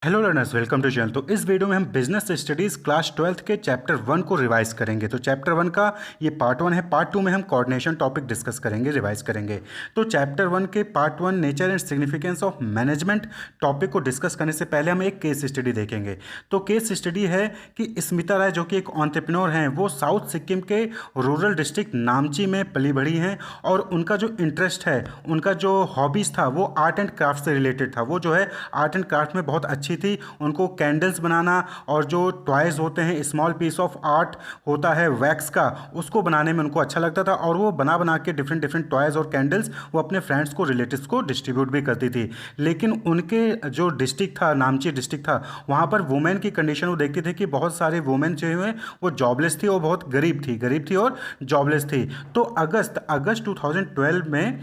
Hello learners, welcome to channel. तो इस video में हम बिजनेस स्टडीज़ क्लास 12th के चैप्टर 1 को रिवाइज करेंगे। तो चैप्टर 1 का ये पार्ट 1 है। पार्ट 2 में हम कोऑर्डिनेशन टॉपिक डिस्कस करेंगे, रिवाइज करेंगे। तो चैप्टर 1 के part 1 nature and significance of management topic को डिस्कस करने से पहले हम एक केस स्टडी देखेंगे। तो केस स्टडी है कि स्मिता राय जो कि एक एंटरप्रेन्योर हैं, वो साउथ सिक्किम के रूरल डिस्ट्रिक्ट नामची में पली बढ़ी हैं और उनका जो इंटरेस्ट है, उनका जो हॉबीज़ था वो आर्ट एंड क्राफ्ट से रिलेटेड था। वो जो है आर्ट एंड क्राफ्ट में बहुत अच्छी थी। उनको कैंडल्स बनाना और जो टॉयज होते हैं, स्मॉल पीस ऑफ आर्ट होता है वैक्स का, उसको बनाने में उनको अच्छा लगता था और वो बना बना के डिफरेंट डिफरेंट टॉयज और कैंडल्स वो अपने फ्रेंड्स को, रिलेटिव्स को डिस्ट्रीब्यूट भी करती थी। लेकिन उनके जो डिस्ट्रिक्ट था, नामची डिस्ट्रिक्ट था, वहाँ पर वुमेन की कंडीशन वो देखती थी कि बहुत सारे वुमेन जो हुए वो जॉबलेस थी और बहुत गरीब थी और जॉबलेस थी। तो अगस्त 2012 में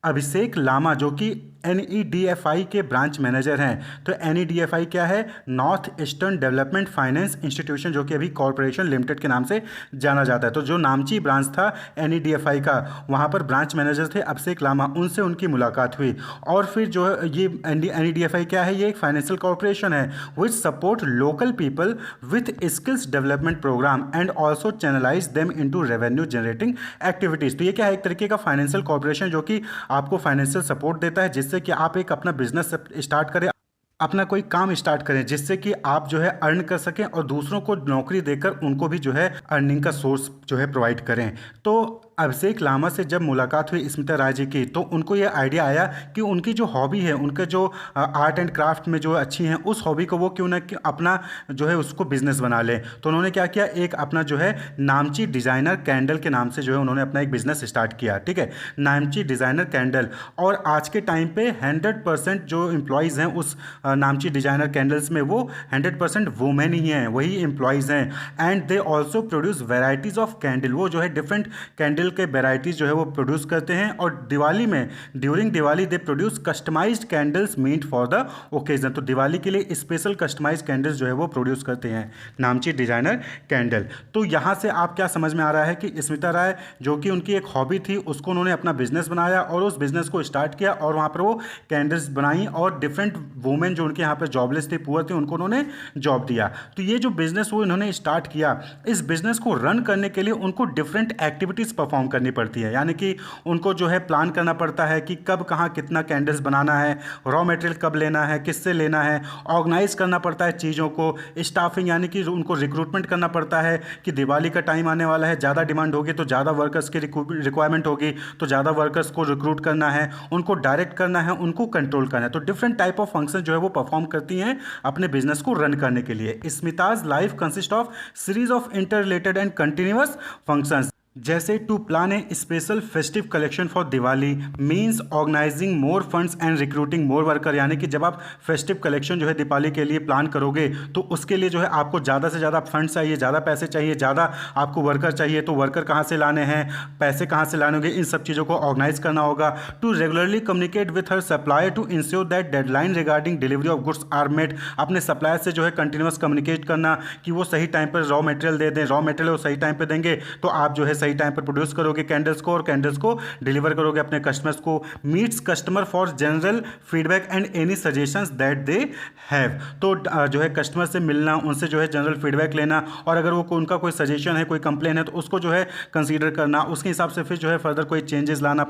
अभिषेक लामा जो कि NEDFI के ब्रांच मैनेजर हैं। तो NEDFI क्या है? North eastern development finance institution, जो कि अभी कॉरपोरेशन लिमिटेड के नाम से जाना जाता है। तो जो नामची ब्रांच था NEDFI का, वहाँ पर ब्रांच मैनेजर थे अभिषेक लामा, उनसे उनकी मुलाकात हुई। और फिर जो है ये NEDFI क्या है? ये एक फाइनेंशियल कॉरपोरेशन है which support local people with skills development program and also channelize them into revenue generating activities. तो ये क्या है? एक तरीके का फाइनेंशियल कॉरपोरेशन जो कि आपको फाइनेंशियल सपोर्ट देता है, जिससे कि आप एक अपना बिजनेस स्टार्ट करें, अपना कोई काम स्टार्ट करें, जिससे कि आप जो है अर्न कर सकें और दूसरों को नौकरी देकर उनको भी जो है अर्निंग का सोर्स जो है प्रोवाइड करें। तो अभिषेक लामा से जब मुलाकात हुई स्मिता राय जी की, तो उनको ये आइडिया आया कि उनकी जो हॉबी है, उनके जो आर्ट एंड क्राफ्ट में जो अच्छी हैं, उस हॉबी को वो क्यों ना अपना जो है उसको बिजनेस बना लें। तो उन्होंने क्या किया, एक अपना जो है नामची डिज़ाइनर कैंडल के नाम से जो है उन्होंने अपना एक बिजनेस स्टार्ट किया। ठीक है, नामची डिज़ाइनर कैंडल। और आज के टाइम पे 100% जो एम्प्लॉयज़ हैं उस नामची डिज़ाइनर कैंडल्स में, वो 100% वुमेन ही हैं, वही एम्प्लॉयज़ हैं। And they also produce varieties of candle. वो जो है डिफरेंट कैंडल के वेराइटीज़ जो है वो प्रोड्यूस करते हैं। और दिवाली में, during Diwali they produce customized candles made for the occasion. तो दिवाली के लिए स्पेशल कस्टमाइज्ड कैंडल्स जो है वो प्रोड्यूस करते हैं नामची डिज़ाइनर कैंडल। तो यहाँ से आप क्या समझ में आ रहा है कि स्मिता राय जो कि उनकी एक हॉबी थी, उसको उन्होंने अपना बिजनेस बनाया और उस बिजनेस को स्टार्ट किया और वहाँ पर वो कैंडल्स बनाई और डिफरेंट वुमेन जो उनके यहाँ पर जॉबलेस थे, पुअर थे, उनको उन्होंने जॉब दिया। तो ये जो बिजनेस वो इन्होंने स्टार्ट किया, इस बिजनेस को रन करने के लिए उनको डिफरेंट एक्टिविटीज़ परफॉर्म करनी पड़ती है। यानी कि उनको जो है प्लान करना पड़ता है कि कब कहाँ कितना कैंडल्स बनाना है, रॉ मटेरियल कब लेना है, किससे लेना है, ऑर्गेनाइज करना पड़ता है चीज़ों को, स्टाफिंग यानी कि उनको रिक्रूटमेंट करना पड़ता है कि दिवाली का टाइम आने वाला है, ज़्यादा डिमांड होगी तो ज़्यादा वर्कर्स की रिक्वायरमेंट होगी, तो ज़्यादा वर्कर्स को रिक्रूट करना है, उनको डायरेक्ट करना है, उनको कंट्रोल करना है। तो डिफरेंट टाइप ऑफ फंक्शन जो है वो परफॉर्म करती हैं अपने बिजनेस को रन करने के लिए। Smita's life consist of series of inter related and continuous functions, जैसे to plan a special festive collection for Diwali means organising more funds and recruiting more worker. यानी कि जब आप फेस्टिव कलेक्शन जो है दिवाली के लिए प्लान करोगे, तो उसके लिए जो है आपको ज़्यादा से ज़्यादा फंड्स चाहिए, ज़्यादा पैसे चाहिए, ज़्यादा आपको वर्कर चाहिए। तो वर्कर कहाँ से लाने हैं, पैसे कहाँ से लाने होंगे, इन सब चीज़ों को ऑर्गेनाइज करना होगा। टू रेगुलरली कम्युनिकेट विथ हर supplier to ensure that deadline regarding delivery of goods are met. अपने सप्लायर से जो है कंटिन्यूस कम्युनिकेट करना कि वो सही टाइम पर रॉ मटेरियल दे दें, रॉ मटेरियल वो सही टाइम पर देंगे, तो आप जो है सही टाइम पर प्रोड्यूस करोगे कैंडल्स को और कैंडल्स को डिलीवर करोगे अपने कस्टमर्स को। Meets customer for general feedback and any suggestions that they have. तो जो है कस्टमर से मिलना, उनसे जो है जनरल फीडबैक लेना, और अगर वो उनका कोई सजेशन है, कोई कंप्लेन है, तो उसको जो है कंसीडर करना, उसके हिसाब से फिर जो है फर्दर कोई चेंजेस लाना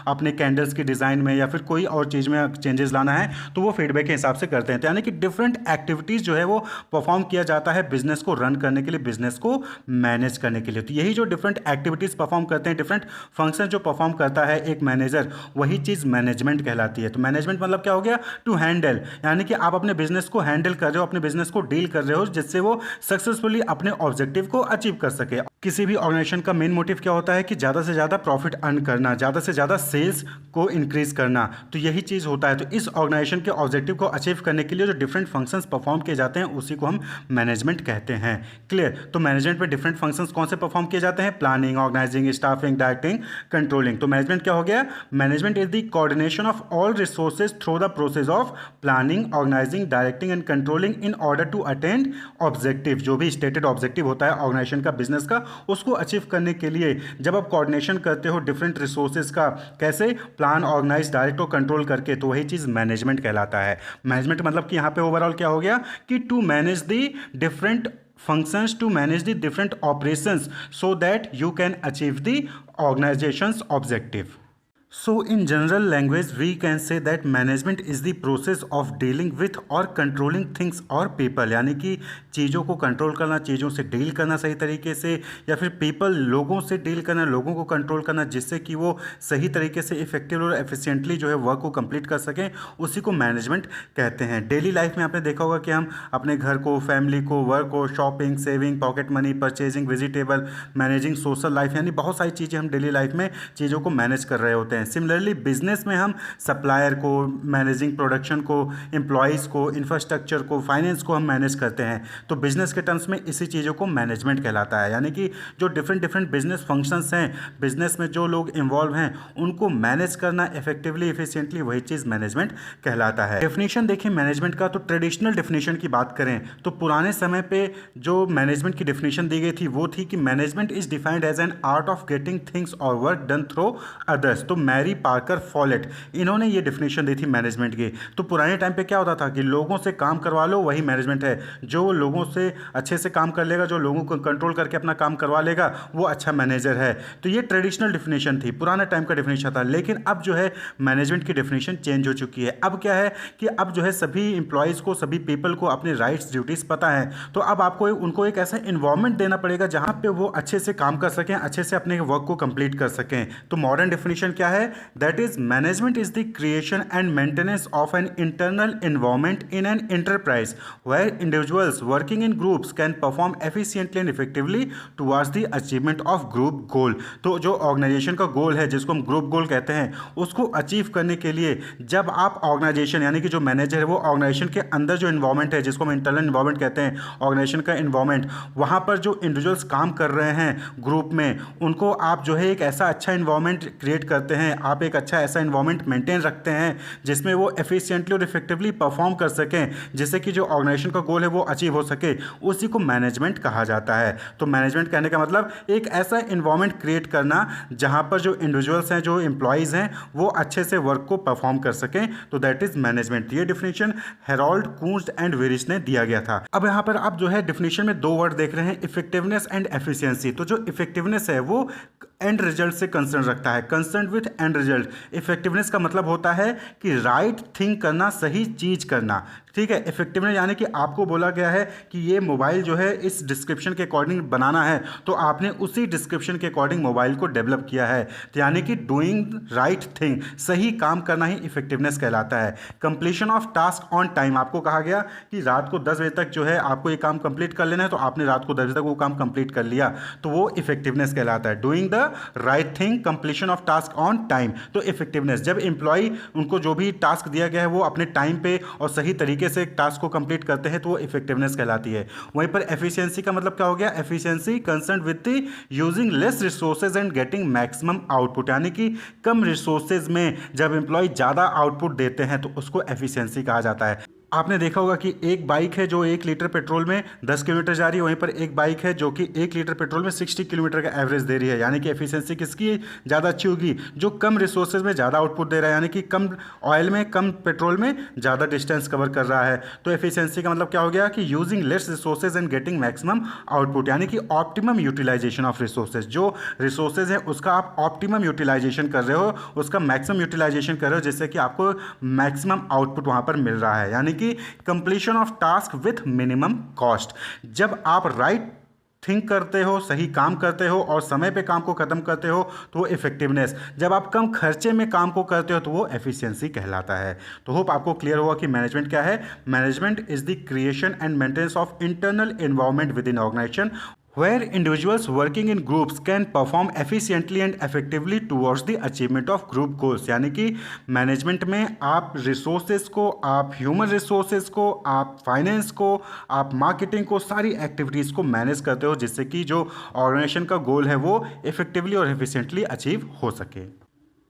अपने कैंडल्स की डिज़ाइन में या फिर कोई और चीज़ में चेंजेस लाना है, तो वो फीडबैक के हिसाब से करते हैं। तो यानी कि डिफरेंट एक्टिविटीज़ जो है वो परफॉर्म किया जाता है बिजनेस को रन करने के लिए, बिजनेस को मैनेज करने के लिए। तो यही जो डिफरेंट एक्टिविटीज़ परफॉर्म करते हैं, डिफरेंट फंक्शन जो परफॉर्म करता है एक मैनेजर, वही चीज़ मैनेजमेंट कहलाती है। तो मैनेजमेंट मतलब क्या हो गया? टू हैंडल, यानी कि आप अपने बिजनेस को हैंडल कर रहे हो, अपने बिजनेस को डील कर रहे हो, जिससे वो सक्सेसफुली अपने ऑब्जेक्टिव को अचीव कर सके। किसी भी ऑर्गेनाइजेशन का मेन मोटिव क्या होता है कि ज़्यादा से ज़्यादा प्रॉफिट अर्न करना, ज़्यादा से ज़्यादा सेल्स को इंक्रीज करना। तो यही चीज़ होता है। तो इस ऑर्गेनाइजेशन के ऑब्जेक्टिव को अचीव करने के लिए जो डिफरेंट फंक्शंस परफॉर्म किए जाते हैं, उसी को हम मैनेजमेंट कहते हैं। क्लियर? तो मैनेजमेंट में डिफरेंट फंक्शंस कौन से परफॉर्म किए जाते हैं? Planning, planning, organising, staffing, directing, controlling. तो मैनेजमेंट क्या हो गया? Management is the coordination of all resources through the process of planning, organizing, directing and controlling in order to attend objective. जो भी स्टेटेड ऑब्जेक्टिव होता है ऑर्गेनाइजेशन का, business का, उसको अचीव करने के लिए जब आप कोऑर्डिनेशन करते हो डिफरेंट रिसोर्सेज का, कैसे? प्लान, ऑर्गेनाइज, डायरेक्ट और कंट्रोल करके, तो वही चीज़ मैनेजमेंट कहलाता है। मैनेजमेंट मतलब कि यहाँ पे ओवरऑल क्या हो गया कि to manage the different functions, to manage the different operations so that you can achieve the organization's objective. So in general language we can say that management is the process of dealing with or controlling things or people, यानी कि चीज़ों को control करना, चीज़ों से deal करना सही तरीके से, या फिर पीपल, लोगों से डील करना, लोगों को कंट्रोल करना, जिससे कि वो सही तरीके से इफेक्टिव और एफिशिएंटली जो है वर्क को कंप्लीट कर सकें, उसी को मैनेजमेंट कहते हैं। डेली लाइफ में आपने देखा होगा कि हम अपने घर को, फैमिली को, वर्क को, shopping, saving, pocket money, purchasing, vegetable, managing social life, यानी बहुत सारी चीज़ें हम डेली लाइफ में चीज़ों को मैनेज कर रहे होते हैं। सिमिलरली बिजनेस में हम सप्लायर को, मैनेजिंग प्रोडक्शन को, एम्प्लॉयज़ को, इंफ्रास्ट्रक्चर को, फाइनेंस को हम मैनेज करते हैं। तो बिजनेस के टर्म्स में इसी चीज़ों को मैनेजमेंट कहलाता है, यानी कि जो डिफरेंट बिजनेस फंक्शंस हैं, बिजनेस में जो लोग इन्वॉल्व हैं, उनको मैनेज करना इफेक्टिवली, एफिशिएंटली, वही चीज़ मैनेजमेंट कहलाता है। डेफिनेशन देखिए मैनेजमेंट का, तो ट्रेडिशनल डेफिनेशन की बात करें तो पुराने समय पे जो मैनेजमेंट की डेफिनेशन दी गई थी वो थी कि management is defined as an art of getting things और वर्क डन थ्रू अदर्स। तो मैरी पार्कर फॉलेट, इन्होंने ये डेफिनेशन दी थी मैनेजमेंट की। तो पुराने टाइम पे क्या होता था कि लोगों से काम करवा लो, वही मैनेजमेंट है। जो लोगों से अच्छे से काम कर लेगा, जो लोगों को कंट्रोल करके अपना काम करवा लेगा, वो अच्छा मैनेजर है। तो ये ट्रेडिशनल डेफिनेशन थी, पुराना टाइम का डेफिनेशन था। लेकिन अब जो है मैनेजमेंट की डेफिनेशन चेंज हो चुकी है। अब क्या है कि अब जो है सभी इंप्लॉयज़ को, सभी पीपल को अपने राइट्स, ड्यूटीज़ पता है। तो अब आपको उनको एक ऐसा इन्वायरमेंट देना पड़ेगा जहाँ पे वो अच्छे से काम कर सकें, अच्छे से अपने वर्क को कंप्लीट कर सकें। तो मॉडर्न डेफिनेशन क्या है? That is management is the creation and maintenance of an internal environment in an enterprise where individuals working in groups can perform efficiently and effectively towards the achievement of group goal. तो जो organisation का गोल है, जिसको हम group गोल कहते हैं, उसको achieve करने के लिए जब आप ऑर्गेनाइजेशन, यानी कि जो मैनेजर है वो ऑर्गेनाइजेशन के अंदर जो इन्वायरमेंट है, जिसको हम इंटरनल इन्वायरमेंट कहते हैं, ऑर्गेनाइजेशन का इन्वायरमेंट, वहाँ पर जो इंडिविजुअल्स काम कर रहे हैं ग्रुप में, उनको आप जो है एक ऐसा अच्छा इन्वायरमेंट क्रिएट करते हैं, आप एक अच्छा ऐसा इन्वायरमेंट मेंटेन रखते हैं जिसमें वो एफिशिएंटली और इफेक्टिवली परफॉर्म कर सकें, जिससे कि जो ऑर्गेनाइजेशन का गोल है वो अचीव हो सके, उसी को मैनेजमेंट कहा जाता है। तो मैनेजमेंट कहने का मतलब एक ऐसा इन्वायरमेंट क्रिएट करना जहाँ पर जो इंडिविजुअल्स हैं, जो एम्प्लॉयज़ हैं, वो अच्छे से वर्क को परफॉर्म कर सकें। तो दैट इज मैनेजमेंट। ये definition Harold Koontz and Weihrich ने दिया गया था। अब यहाँ पर आप जो है डिफिनेशन में दो वर्ड देख रहे हैं, इफेक्टिवनेस एंड एफिशिएंसी। तो जो इफेक्टिवनेस है वो एंड रिजल्ट से कंसर्न रखता है, concern with and result. Effectiveness का मतलब होता है कि राइट थिंग करना, सही चीज करना, ठीक है। इफेक्टिवनेस यानी कि आपको बोला गया है कि ये मोबाइल जो है इस डिस्क्रिप्शन के अकॉर्डिंग बनाना है, तो आपने उसी डिस्क्रिप्शन के अकॉर्डिंग मोबाइल को डेवलप किया है। तो यानी कि डूइंग राइट थिंग, सही काम करना ही इफेक्टिवनेस कहलाता है। Completion of task on time, आपको कहा गया कि रात को 10 बजे तक जो है आपको ये काम कंप्लीट कर लेना है, तो आपने रात को 10 बजे तक वो काम कंप्लीट कर लिया, तो वो इफेक्टिवनेस कहलाता है। Doing the right thing, completion of task on time. तो इफेक्टिवनेस, जब एम्प्लॉय, उनको जो भी टास्क दिया गया है वो अपने टाइम पे और सही तरीके से टास्क को कंप्लीट करते हैं, तो वो इफेक्टिवनेस कहलाती है। वहीं पर एफिशिएंसी का मतलब क्या हो गया? Efficiency concern with the using less resources and getting maximum output, यानी कि कम रिसोर्सेज में जब एम्प्लॉय ज़्यादा आउटपुट देते हैं तो उसको एफिशिएंसी कहा जाता है। आपने देखा होगा कि एक बाइक है जो 1 लीटर पेट्रोल में 10 किलोमीटर जा रही है, वहीं पर एक बाइक है जो कि 1 लीटर पेट्रोल में 60 किलोमीटर का एवरेज दे रही है। यानी कि एफिशिएंसी किसकी ज़्यादा अच्छी होगी? जो कम रिसोर्सेज में ज़्यादा आउटपुट दे रहा है, यानी कि कम ऑयल में, कम पेट्रोल में ज़्यादा डिस्टेंस कवर कर रहा है। तो एफिशिएंसी का मतलब क्या हो गया कि using less resources and getting maximum output, यानी कि ऑप्टिमम यूटिलाइजेशन ऑफ रिसोर्सेज। जो रिसोर्सेज है उसका आप ऑप्टिमम यूटिलाइजेशन कर रहे हो, उसका मैक्सिमम यूटिलाइजेशन कर रहे हो, जिससे कि आपको मैक्सिमम आउटपुट वहाँ पर मिल रहा है। यानी कि completion of task with minimum cost. जब आप राइट थिंक करते हो, सही काम करते हो और समय पे काम को खत्म करते हो, तो वो इफेक्टिवनेस। जब आप कम खर्चे में काम को करते हो तो वो एफिशिएंसी कहलाता है। तो होप आपको क्लियर हुआ कि मैनेजमेंट क्या है। Management is the creation and maintenance of internal environment within organization where individuals working in groups can perform efficiently and effectively towards the achievement of group goals। यानी कि management में आप resources को, आप human resources को, आप finance को, आप मार्केटिंग को, सारी एक्टिविटीज़ को मैनेज करते हो जिससे कि जो ऑर्गेनाइजेशन का गोल है वो इफेक्टिवली और एफिशिएंटली अचीव हो सके।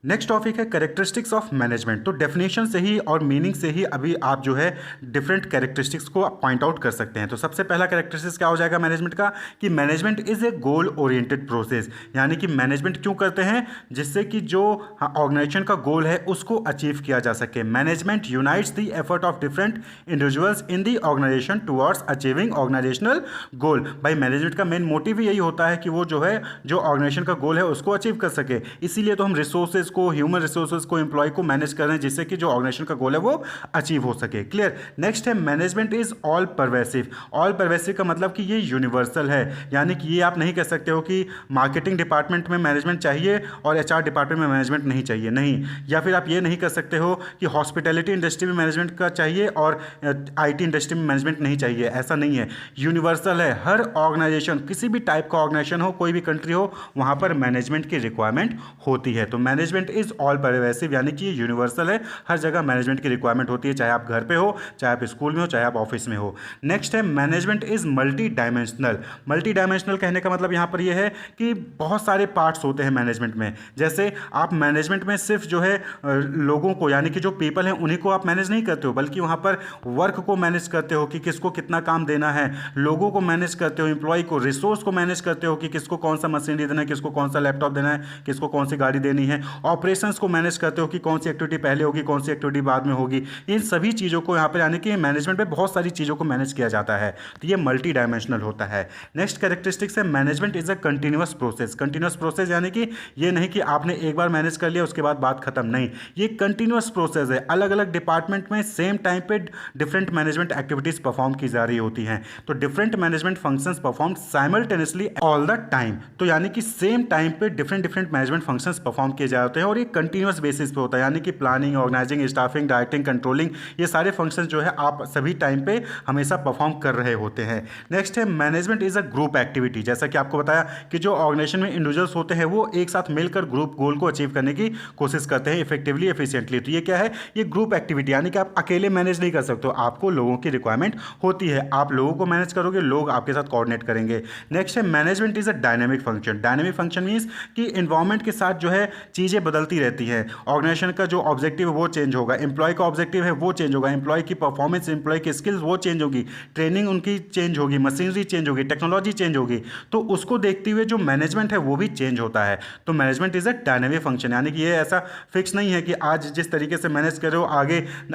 नेक्स्ट टॉपिक है कैरेक्टरिस्टिक्स ऑफ मैनेजमेंट। तो डेफिनेशन से ही और मीनिंग से ही अभी आप जो है डिफरेंट कैरेक्टरिस्टिक्स को पॉइंट आउट कर सकते हैं। तो सबसे पहला कैरेक्टरिस्टिक्स क्या हो जाएगा मैनेजमेंट का, कि management is a goal oriented process. यानी कि मैनेजमेंट क्यों करते हैं, जिससे कि जो ऑर्गेनाइजेशन का गोल है उसको अचीव किया जा सके। Management unites the effort of different individuals in the organisation towards achieving organisational goal. भाई मैनेजमेंट का मेन मोटिव यही होता है कि वो जो है जो ऑर्गेनाइजेशन का गोल है उसको अचीव कर सके। इसीलिए तो हम रिसोर्सेज को, ह्यूमन रिसोर्सेज को, एम्प्लॉय को मैनेज कर रहे हैं जिससे कि जो ऑर्गेनाइजेशन का गोल है वो अचीव हो सके। क्लियर। नेक्स्ट है management is all pervasive. All pervasive का मतलब कि ये यूनिवर्सल है। यानी कि ये आप नहीं कह सकते हो कि मार्केटिंग डिपार्टमेंट में मैनेजमेंट चाहिए और एचआर डिपार्टमेंट में मैनेजमेंट नहीं चाहिए, नहीं। या फिर आप ये नहीं कर सकते हो कि हॉस्पिटैलिटी इंडस्ट्री में मैनेजमेंट का चाहिए और आईटी इंडस्ट्री में मैनेजमेंट नहीं चाहिए, ऐसा नहीं है। यूनिवर्सल है। हर ऑर्गेनाइजेशन, किसी भी टाइप का ऑर्गेनाइजेशन हो, कोई भी कंट्री हो, वहां पर मैनेजमेंट की रिक्वायरमेंट होती है। तो मैनेजमेंट इज ऑल परवेसिव यानी कि ये यूनिवर्सल है। हर जगह मैनेजमेंट की रिक्वायरमेंट होती है, चाहे आप घर पे हो, चाहे आप स्कूल में हो, चाहे आप ऑफिस में हो। नेक्स्ट है management is multi dimensional. Multi dimensional कहने का मतलब यहाँ पर ये है कि बहुत सारे पार्ट्स होते हैं मैनेजमेंट में। जैसे आप मैनेजमेंट में सिर्फ जो है लोगों को, यानी कि जो पीपल हैं उन्हीं को आप मैनेज नहीं करते हो, बल्कि वहाँ पर वर्क को मैनेज करते हो कि किसको कितना काम देना है, लोगों को मैनेज करते हो, एम्प्लॉय को, रिसोर्स को मैनेज करते हो कि किसको कौन सा मशीनरी देना है, किसको कौन सा लैपटॉप देना है, किसको कौन सी गाड़ी देनी है। ऑपरेशंस को मैनेज करते हो कि कौन सी एक्टिविटी पहले होगी, कौन सी एक्टिविटी बाद में होगी। इन सभी चीज़ों को यहाँ पर, यानी कि मैनेजमेंट में बहुत सारी चीज़ों को मैनेज किया जाता है, तो ये मल्टी डायमेंशनल होता है। नेक्स्ट कैरेक्टरिस्टिक्स है management is a continuous process. Continuous process यानी कि ये नहीं कि आपने एक बार मैनेज कर लिया उसके बाद बात खत्म, नहीं, ये कंटिन्यूअस प्रोसेस है। अलग अलग डिपार्टमेंट में सेम टाइम पे डिफरेंट मैनेजमेंट एक्टिविटीज परफॉर्म की जा रही होती हैं। तो different management functions perform simultaneously all the time. तो यानी कि सेम टाइम पे डिफरेंट मैनेजमेंट फंक्शंस परफॉर्म किए जाते हैं और ये कंटिन्यूअस बेसिस पे होता है। यानी कि planning, organising, staffing, directing, controlling, ये सारे फंक्शंस जो है आप सभी टाइम पे हमेशा परफॉर्म कर रहे होते हैं। नेक्स्ट है management is a group activity. जैसा कि आपको बताया कि जो ऑर्गेनाइजेशन में इंडिविजुअल्स होते हैं वो एक साथ मिलकर ग्रुप गोल को अचीव करने की कोशिश करते हैं इफेक्टिवली, एफिशिएंटली। तो ये क्या है, ये ग्रुप एक्टिविटी, यानी कि आप अकेले मैनेज नहीं कर सकते हो, आपको लोगों की रिक्वायरमेंट होती है। आप लोगों को मैनेज करोगे, लोग आपके साथ कोऑर्डिनेट करेंगे। नेक्स्ट है management is a dynamic function. Dynamic function means कि इन्वायरमेंट के साथ जो है चीज़ें बदलती रहती हैं। ऑर्गेनाइजेशन का जो ऑब्जेक्टिव है वो चेंज होगा, एम्प्लॉय का ऑब्जेक्टिव है वो चेंज होगा, एम्प्लॉय की परफॉर्मेंस, एम्प्लॉय की स्किल्स वो चेंज होगी, ट्रेनिंग उनकी चेंज होगी, मशीनरी चेंज होगी, टेक्नोलॉजी चेंज होगी। तो उसको देखते हुए जो मैनेजमेंट है वो भी चेंज होता है। तो management is a dynamic function, यानी कि ये ऐसा फिक्स नहीं है कि आज जिस तरीके से मैनेज कर रहे हो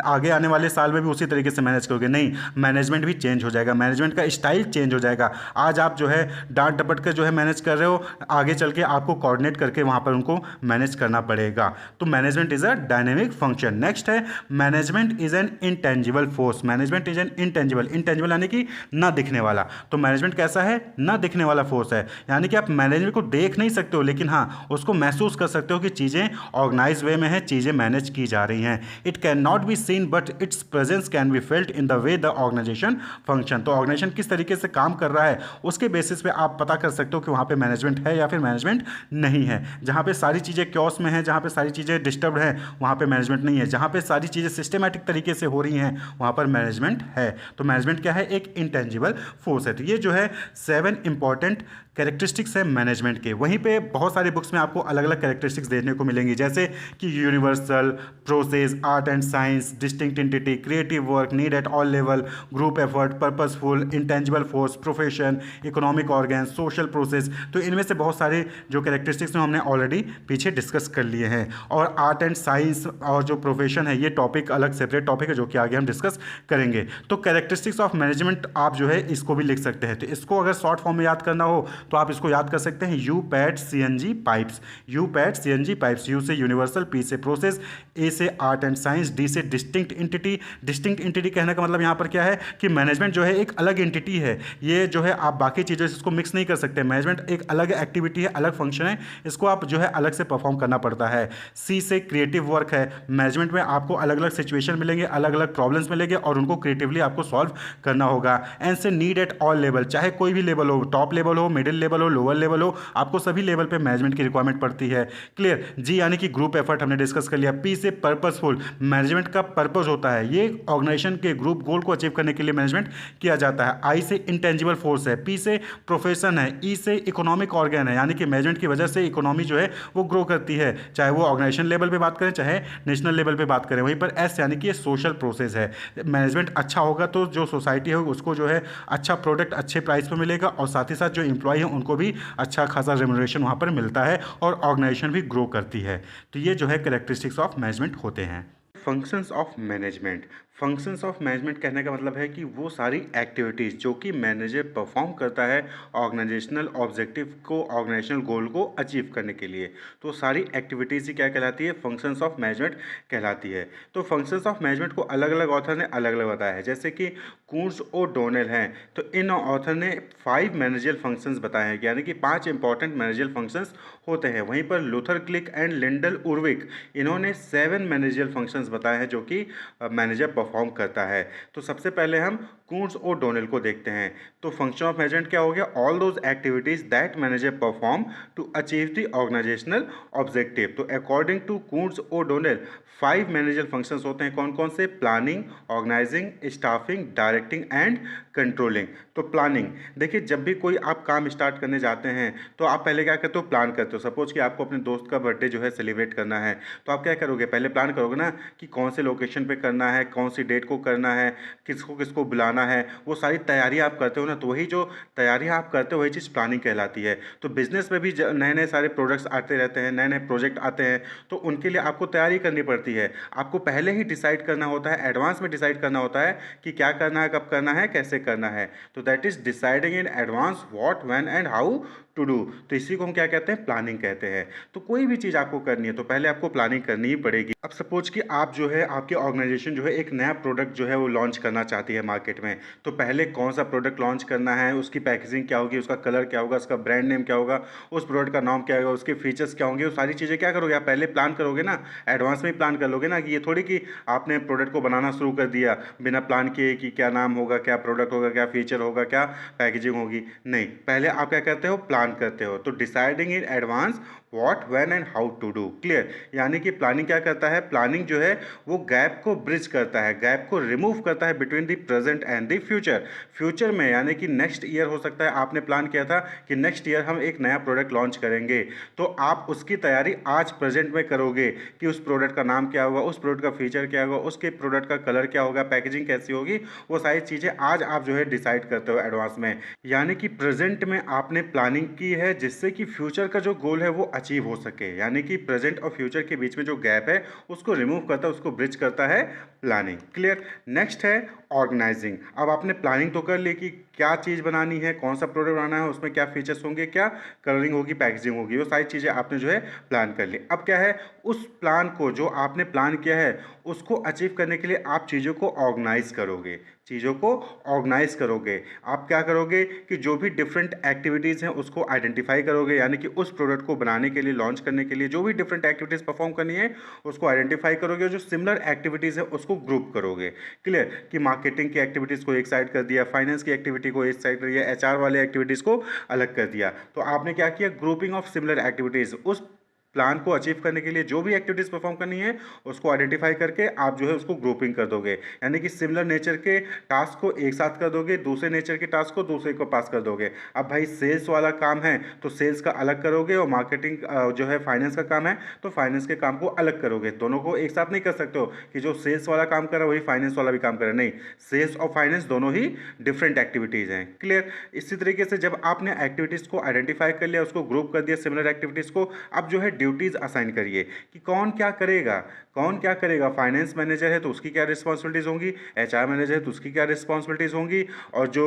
आगे आने वाले साल में भी उसी तरीके से मैनेज करोगे, नहीं, मैनेजमेंट भी चेंज हो जाएगा, मैनेजमेंट का स्टाइल चेंज हो जाएगा। आज आप जो है डांट डपट कर जो है मैनेज कर रहे हो, आगे चल के आपको कोऑर्डिनेट करके वहां पर उनको मैनेज करना पड़ेगा। तो management is a dynamic function. Next है management is an intangible force. Management is an intangible यानी कि ना दिखने वाला। तो मैनेजमेंट कैसा है, ना दिखने वाला फोर्स है, यानी कि आप मैनेजमेंट को देख नहीं सकते हो लेकिन हाँ उसको महसूस कर सकते हो कि चीज़ें ऑर्गेनाइज वे में हैं, चीज़ें मैनेज की जा रही हैं। It can not be seen but its presence can be felt in the way the organization function. तो ऑर्गेनाइजेशन किस तरीके से काम कर रहा है उसके बेसिस पे आप पता कर सकते हो कि वहाँ पे मैनेजमेंट है या फिर मैनेजमेंट नहीं है। जहाँ पे सारी चीज़ें क्योस में हैं, जहाँ पे सारी चीज़ें डिस्टर्ब हैं, वहाँ पे मैनेजमेंट नहीं है। जहाँ पे सारी चीज़ें सिस्टमैटिक तरीके से हो रही हैं वहाँ पर मैनेजमेंट है। तो मैनेजमेंट क्या है, एक इंटेंजिबल फोर्स है। तो ये जो है 7 इंपॉर्टेंट कैरेक्टरिस्टिक्स है मैनेजमेंट के। वहीं पे बहुत सारे बुक्स में आपको अलग अलग कैरेक्टरिस्टिक्स देखने को मिलेंगी, जैसे कि universal, process, art and science, distinct entity, creative work, need at all level, group effort, purposeful, intangible force, profession, economic organ, social process. तो इनमें से बहुत सारे जो कैरेक्टरिस्टिक्स हैं हमने ऑलरेडी पीछे डिस्कस कर लिए हैं। और आर्ट एंड साइंस और जो प्रोफेशन है ये टॉपिक अलग सेपरेट टॉपिक है जो कि आगे हम डिस्कस करेंगे। तो कैरेक्टरिस्टिक्स ऑफ मैनेजमेंट आप जो है इसको भी लिख सकते हैं। तो इसको अगर शॉर्ट फॉर्म में याद करना हो तो आप इसको याद कर सकते हैं UPAT CNG pipes. UPAT CNG pipes, U से यूनिवर्सल, पी से प्रोसेस, ए से आर्ट एंड साइंस, डी से डिस्टिंक्ट एंटिटी। डिस्टिंक्ट एंटिटी कहने का मतलब यहाँ पर क्या है कि मैनेजमेंट जो है एक अलग एंटिटी है। ये जो है आप बाकी चीज़ों से इसको मिक्स नहीं कर सकते। मैनेजमेंट एक अलग एक्टिविटी है, अलग फंक्शन है, इसको आप जो है अलग से परफॉर्म करना पड़ता है। सी से क्रिएटिव वर्क है, मैनेजमेंट में आपको अलग अलग सिचुएशन मिलेंगे, अलग अलग प्रॉब्लम्स मिलेंगे और उनको क्रिएटिवली आपको सॉल्व करना होगा। एन से नीड एट ऑल लेवल, चाहे कोई भी लेवल हो, टॉप लेवल हो, मिडिल लेवल हो, लोअर लेवल हो, आपको सभी लेवल पे मैनेजमेंट की रिक्वायरमेंट पड़ती है। क्लियर। जी यानी कि ग्रुप एफर्ट हमने डिस्कस कर लिया। पी से पर्पसफुल, मैनेजमेंट का पर्पस होता है, ये ऑर्गेनाइजेशन के ग्रुप गोल को अचीव करने के लिए मैनेजमेंट किया जाता है। आई से इंटेंजिबल फोर्स है, पी से प्रोफेशन है, ई से इकोनॉमिक ऑर्गन है, यानी कि मैनेजमेंट की वजह से इकोनॉमी जो है वो ग्रो करती है, चाहे वो ऑर्गेनाइजेशन लेवल पे बात करें चाहे नेशनल लेवल पे बात करें। वहीं पर एस यानी कि ये सोशल प्रोसेस है, मैनेजमेंट अच्छा होगा तो जो सोसाइटी है उसको जो है अच्छा प्रोडक्ट अच्छे प्राइस पर मिलेगा और साथ ही साथ जो एम्प्लॉय है उनको भी अच्छा खासा रेम्यूनरेशन वहाँ पर मिलता है और ऑर्गेनाइजेशन भी ग्रो करती है। तो ये जो है कैरेक्टरिस्टिक्स ऑफ मैनेजमेंट होते हैं। Functions of management, functions of management कहने का मतलब है कि वो सारी एक्टिविटीज़ जो कि मैनेजर परफॉर्म करता है ऑर्गेनाइजेशनल ऑब्जेक्टिव को, ऑर्गेनाइजेशनल गोल को अचीव करने के लिए, तो सारी एक्टिविटीज़ ही क्या कहलाती है, फंक्शंस ऑफ मैनेजमेंट कहलाती है। तो फंक्शंस ऑफ मैनेजमेंट को अलग अलग ऑथर ने अलग अलग बताया है, जैसे कि कूर्ट्ज और डोनेल हैं, तो इन ऑथर ने 5 मैनेजरियल फंक्शंस बताए हैं, यानी कि 5 इंपॉर्टेंट मैनेजरियल फंक्शंस होते हैं। वहीं पर Luther click and Lyndall Urwick इन्होंने 7 मैनेजरियल फंक्शंस बताए हैं जो कि मैनेजर परफॉर्म करता है। तो सबसे पहले हम कूर्ट्ज और डोनेल को देखते हैं। तो फंक्शन ऑफ मैनेजमेंट क्या हो गया, all those activities that manager perform to achieve the organizational objective. तो अकॉर्डिंग टू कूर्ट्ज और डोनेल 5 मैनेजर फंक्शंस होते हैं, कौन कौन से, planning, organising, staffing, directing and controlling. तो प्लानिंग, देखिए जब भी कोई आप काम स्टार्ट करने जाते हैं तो आप पहले क्या करते हो, प्लान करते हो। सपोज कि आपको अपने दोस्त का बर्थडे जो है सेलिब्रेट करना है, तो आप क्या करोगे, पहले प्लान करोगे ना कि कौन से लोकेशन पे करना है, कौन सी डेट को करना है, किसको किसको बुलाना है, वो सारी तैयारी आप करते हो ना। तो वही जो तैयारियां आप करते हो वही चीज़ प्लानिंग कहलाती है। तो बिजनेस में भी नए नए सारे प्रोडक्ट्स आते रहते हैं, नए नए प्रोजेक्ट आते हैं, तो उनके लिए आपको तैयारी करनी पड़ती है। आपको पहले ही डिसाइड करना होता है, एडवांस में डिसाइड करना होता है कि क्या करना है, कब करना है, कैसे करना है। तो that is deciding in advance what, when and how to do. तो इसी को हम क्या कहते हैं, प्लानिंग कहते हैं। तो कोई भी चीज़ आपको करनी है तो पहले आपको प्लानिंग करनी ही पड़ेगी। अब सपोज कि आप जो है, आपकी ऑर्गेनाइजेशन जो है एक नया प्रोडक्ट जो है वो लॉन्च करना चाहती है मार्केट में, तो पहले कौन सा प्रोडक्ट लॉन्च करना है, उसकी पैकेजिंग क्या होगी, उसका कलर क्या होगा, उसका ब्रांड नेम क्या होगा, उस प्रोडक्ट का नाम क्या होगा, उसके फीचर्स क्या होंगे, वो सारी चीज़ें क्या करोगे आप, पहले प्लान करोगे ना, एडवांस में ही प्लान कर लोगे ना। कि ये थोड़ी कि आपने प्रोडक्ट को बनाना शुरू कर दिया बिना प्लान किए कि क्या नाम होगा, क्या प्रोडक्ट होगा, क्या फीचर होगा, क्या पैकेजिंग होगी। नहीं, पहले आप क्या करते हो, प्लान करते हो। तो deciding in advance what, when and how to do. Clear. यानी कि प्लानिंग क्या करता है, प्लानिंग जो है वो गैप को ब्रिज करता है, गैप को रिमूव करता है between the present and the future. Future में यानी कि नेक्स्ट ईयर हो सकता है, आपने प्लान किया था कि नेक्स्ट ईयर हम एक नया प्रोडक्ट लॉन्च करेंगे, तो आप उसकी तैयारी आज प्रेजेंट में करोगे कि उस प्रोडक्ट का नाम क्या होगा, उस प्रोडक्ट का फीचर क्या होगा, उसके प्रोडक्ट का कलर क्या होगा, पैकेजिंग कैसी होगी, वो सारी चीज़ें आज आप जो है डिसाइड करते हो एडवांस में। यानी कि प्रेजेंट में आपने प्लानिंग की है जिससे कि फ्यूचर का जो गोल है वो अचीव हो सके। यानी कि प्रेजेंट और फ्यूचर के बीच में जो गैप है उसको रिमूव करता है, उसको ब्रिज करता है प्लानिंग। क्लियर। नेक्स्ट है ऑर्गेनाइजिंग। अब आपने प्लानिंग तो कर ली कि क्या चीज़ बनानी है, कौन सा प्रोडक्ट बनाना है, उसमें क्या फीचर्स होंगे, क्या कलरिंग होगी, पैकेजिंग होगी, वो सारी चीज़ें आपने जो है प्लान कर ली। अब क्या है, उस प्लान को जो आपने प्लान किया है उसको अचीव करने के लिए आप चीज़ों को ऑर्गेनाइज करोगे, चीज़ों को ऑर्गेनाइज करोगे। आप क्या करोगे कि जो भी डिफरेंट एक्टिविटीज़ हैं उसको आइडेंटिफाई करोगे, यानी कि उस प्रोडक्ट को बनाने के लिए, लॉन्च करने के लिए जो भी डिफरेंट एक्टिविटीज़ परफॉर्म करनी है उसको आइडेंटिफाई करोगे और जो सिमिलर एक्टिविटीज़ है उसको ग्रुप करोगे। क्लियर। कि मार्केटिंग की एक्टिविटीज़ को एक साइड कर दिया, फाइनेंस की एक्टिविटी को एक साइड कर दिया, एचआर वाले एक्टिविटीज़ को अलग कर दिया। तो आपने क्या किया, ग्रुपिंग ऑफ सिमिलर एक्टिविटीज़। उस प्लान को अचीव करने के लिए जो भी एक्टिविटीज़ परफॉर्म करनी है उसको आइडेंटिफाई करके आप जो है उसको ग्रुपिंग कर दोगे, यानी कि सिमिलर नेचर के टास्क को एक साथ कर दोगे, दूसरे नेचर के टास्क को दूसरे को पास कर दोगे। अब भाई सेल्स वाला काम है तो सेल्स का अलग करोगे, और मार्केटिंग जो है फाइनेंस का काम है तो फाइनेंस के काम को अलग करोगे। दोनों को एक साथ नहीं कर सकते हो कि जो सेल्स वाला काम कर रहा है वही फाइनेंस वाला भी काम कर रहा है, नहीं, सेल्स और फाइनेंस दोनों ही डिफरेंट एक्टिविटीज़ हैं। क्लियर। इसी तरीके से जब आपने एक्टिविटीज़ को आइडेंटिफाई कर लिया, उसको ग्रुप कर दिया सिमिलर एक्टिविटीज़ को, अब जो है ड्यूटीज़ असाइन करिए कि कौन क्या करेगा, कौन क्या करेगा। फाइनेंस मैनेजर है तो उसकी क्या रिस्पॉन्सिबिलिटीज़ होंगी, एचआर मैनेजर है तो उसकी क्या रिस्पॉन्सिबिलिटीज़ होंगी, और जो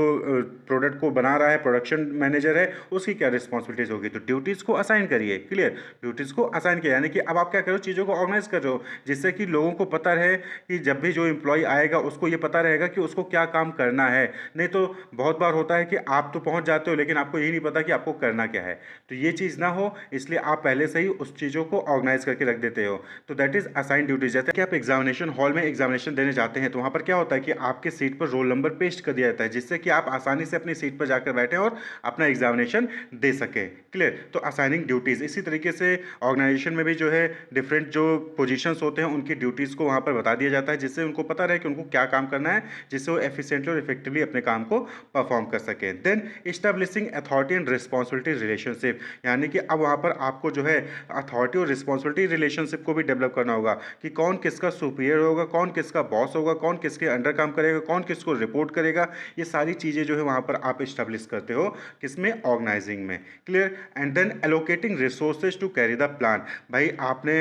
प्रोडक्ट को बना रहा है प्रोडक्शन मैनेजर है उसकी क्या रिस्पॉन्सिबिलिटीज़ होगी। तो ड्यूटीज़ को असाइन करिए। क्लियर। ड्यूटीज़ को असाइन किया, यानी कि अब आप क्या करो, चीज़ों को ऑर्गेनाइज कर रहे हो जिससे कि लोगों को पता रहे कि जब भी जो एम्प्लॉय आएगा उसको ये पता रहेगा कि उसको क्या काम करना है। नहीं तो बहुत बार होता है कि आप तो पहुँच जाते हो लेकिन आपको यही नहीं पता कि आपको करना क्या है। तो ये चीज़ ना हो, इसलिए आप पहले से ही उस चीज़ों को ऑर्गेनाइज करके रख देते हो। तो दैट इज असाइन ड्यूटीज। जैसे कि आप एग्जामिनेशन हॉल में एग्जामिनेशन देने जाते हैं तो वहाँ पर क्या होता है कि आपके सीट पर रोल नंबर पेस्ट कर दिया जाता है, जिससे कि आप आसानी से अपनी सीट पर जाकर बैठें और अपना एग्जामिनेशन दे सकें। क्लियर। तो असाइनिंग ड्यूटीज़ इसी तरीके से ऑर्गेनाइजेशन में भी जो है डिफरेंट जो पोजीशंस होते हैं उनकी ड्यूटीज़ को वहाँ पर बता दिया जाता है, जिससे उनको पता रहे कि उनको क्या काम करना है, जिससे वो एफिशिएंटली और इफेक्टिवली अपने काम को परफॉर्म कर सकें। Then establishing authority and responsibility relationship, यानी कि अब वहाँ पर आपको जो है अथॉरिटी और रिस्पॉन्सिबिलिटी रिलेशनशिप को भी डेवलप करना होगा कि कौन किसका सुपीरियर होगा, कौन किसका बॉस होगा, कौन किसके अंडर काम करेगा, कौन किसको रिपोर्ट करेगा। ये सारी चीज़ें जो है वहाँ पर आप इस्टेब्लिश करते हो किसमें, ऑर्गेनाइजिंग में। Clear. And then allocating resources to carry the plan, भाई आपने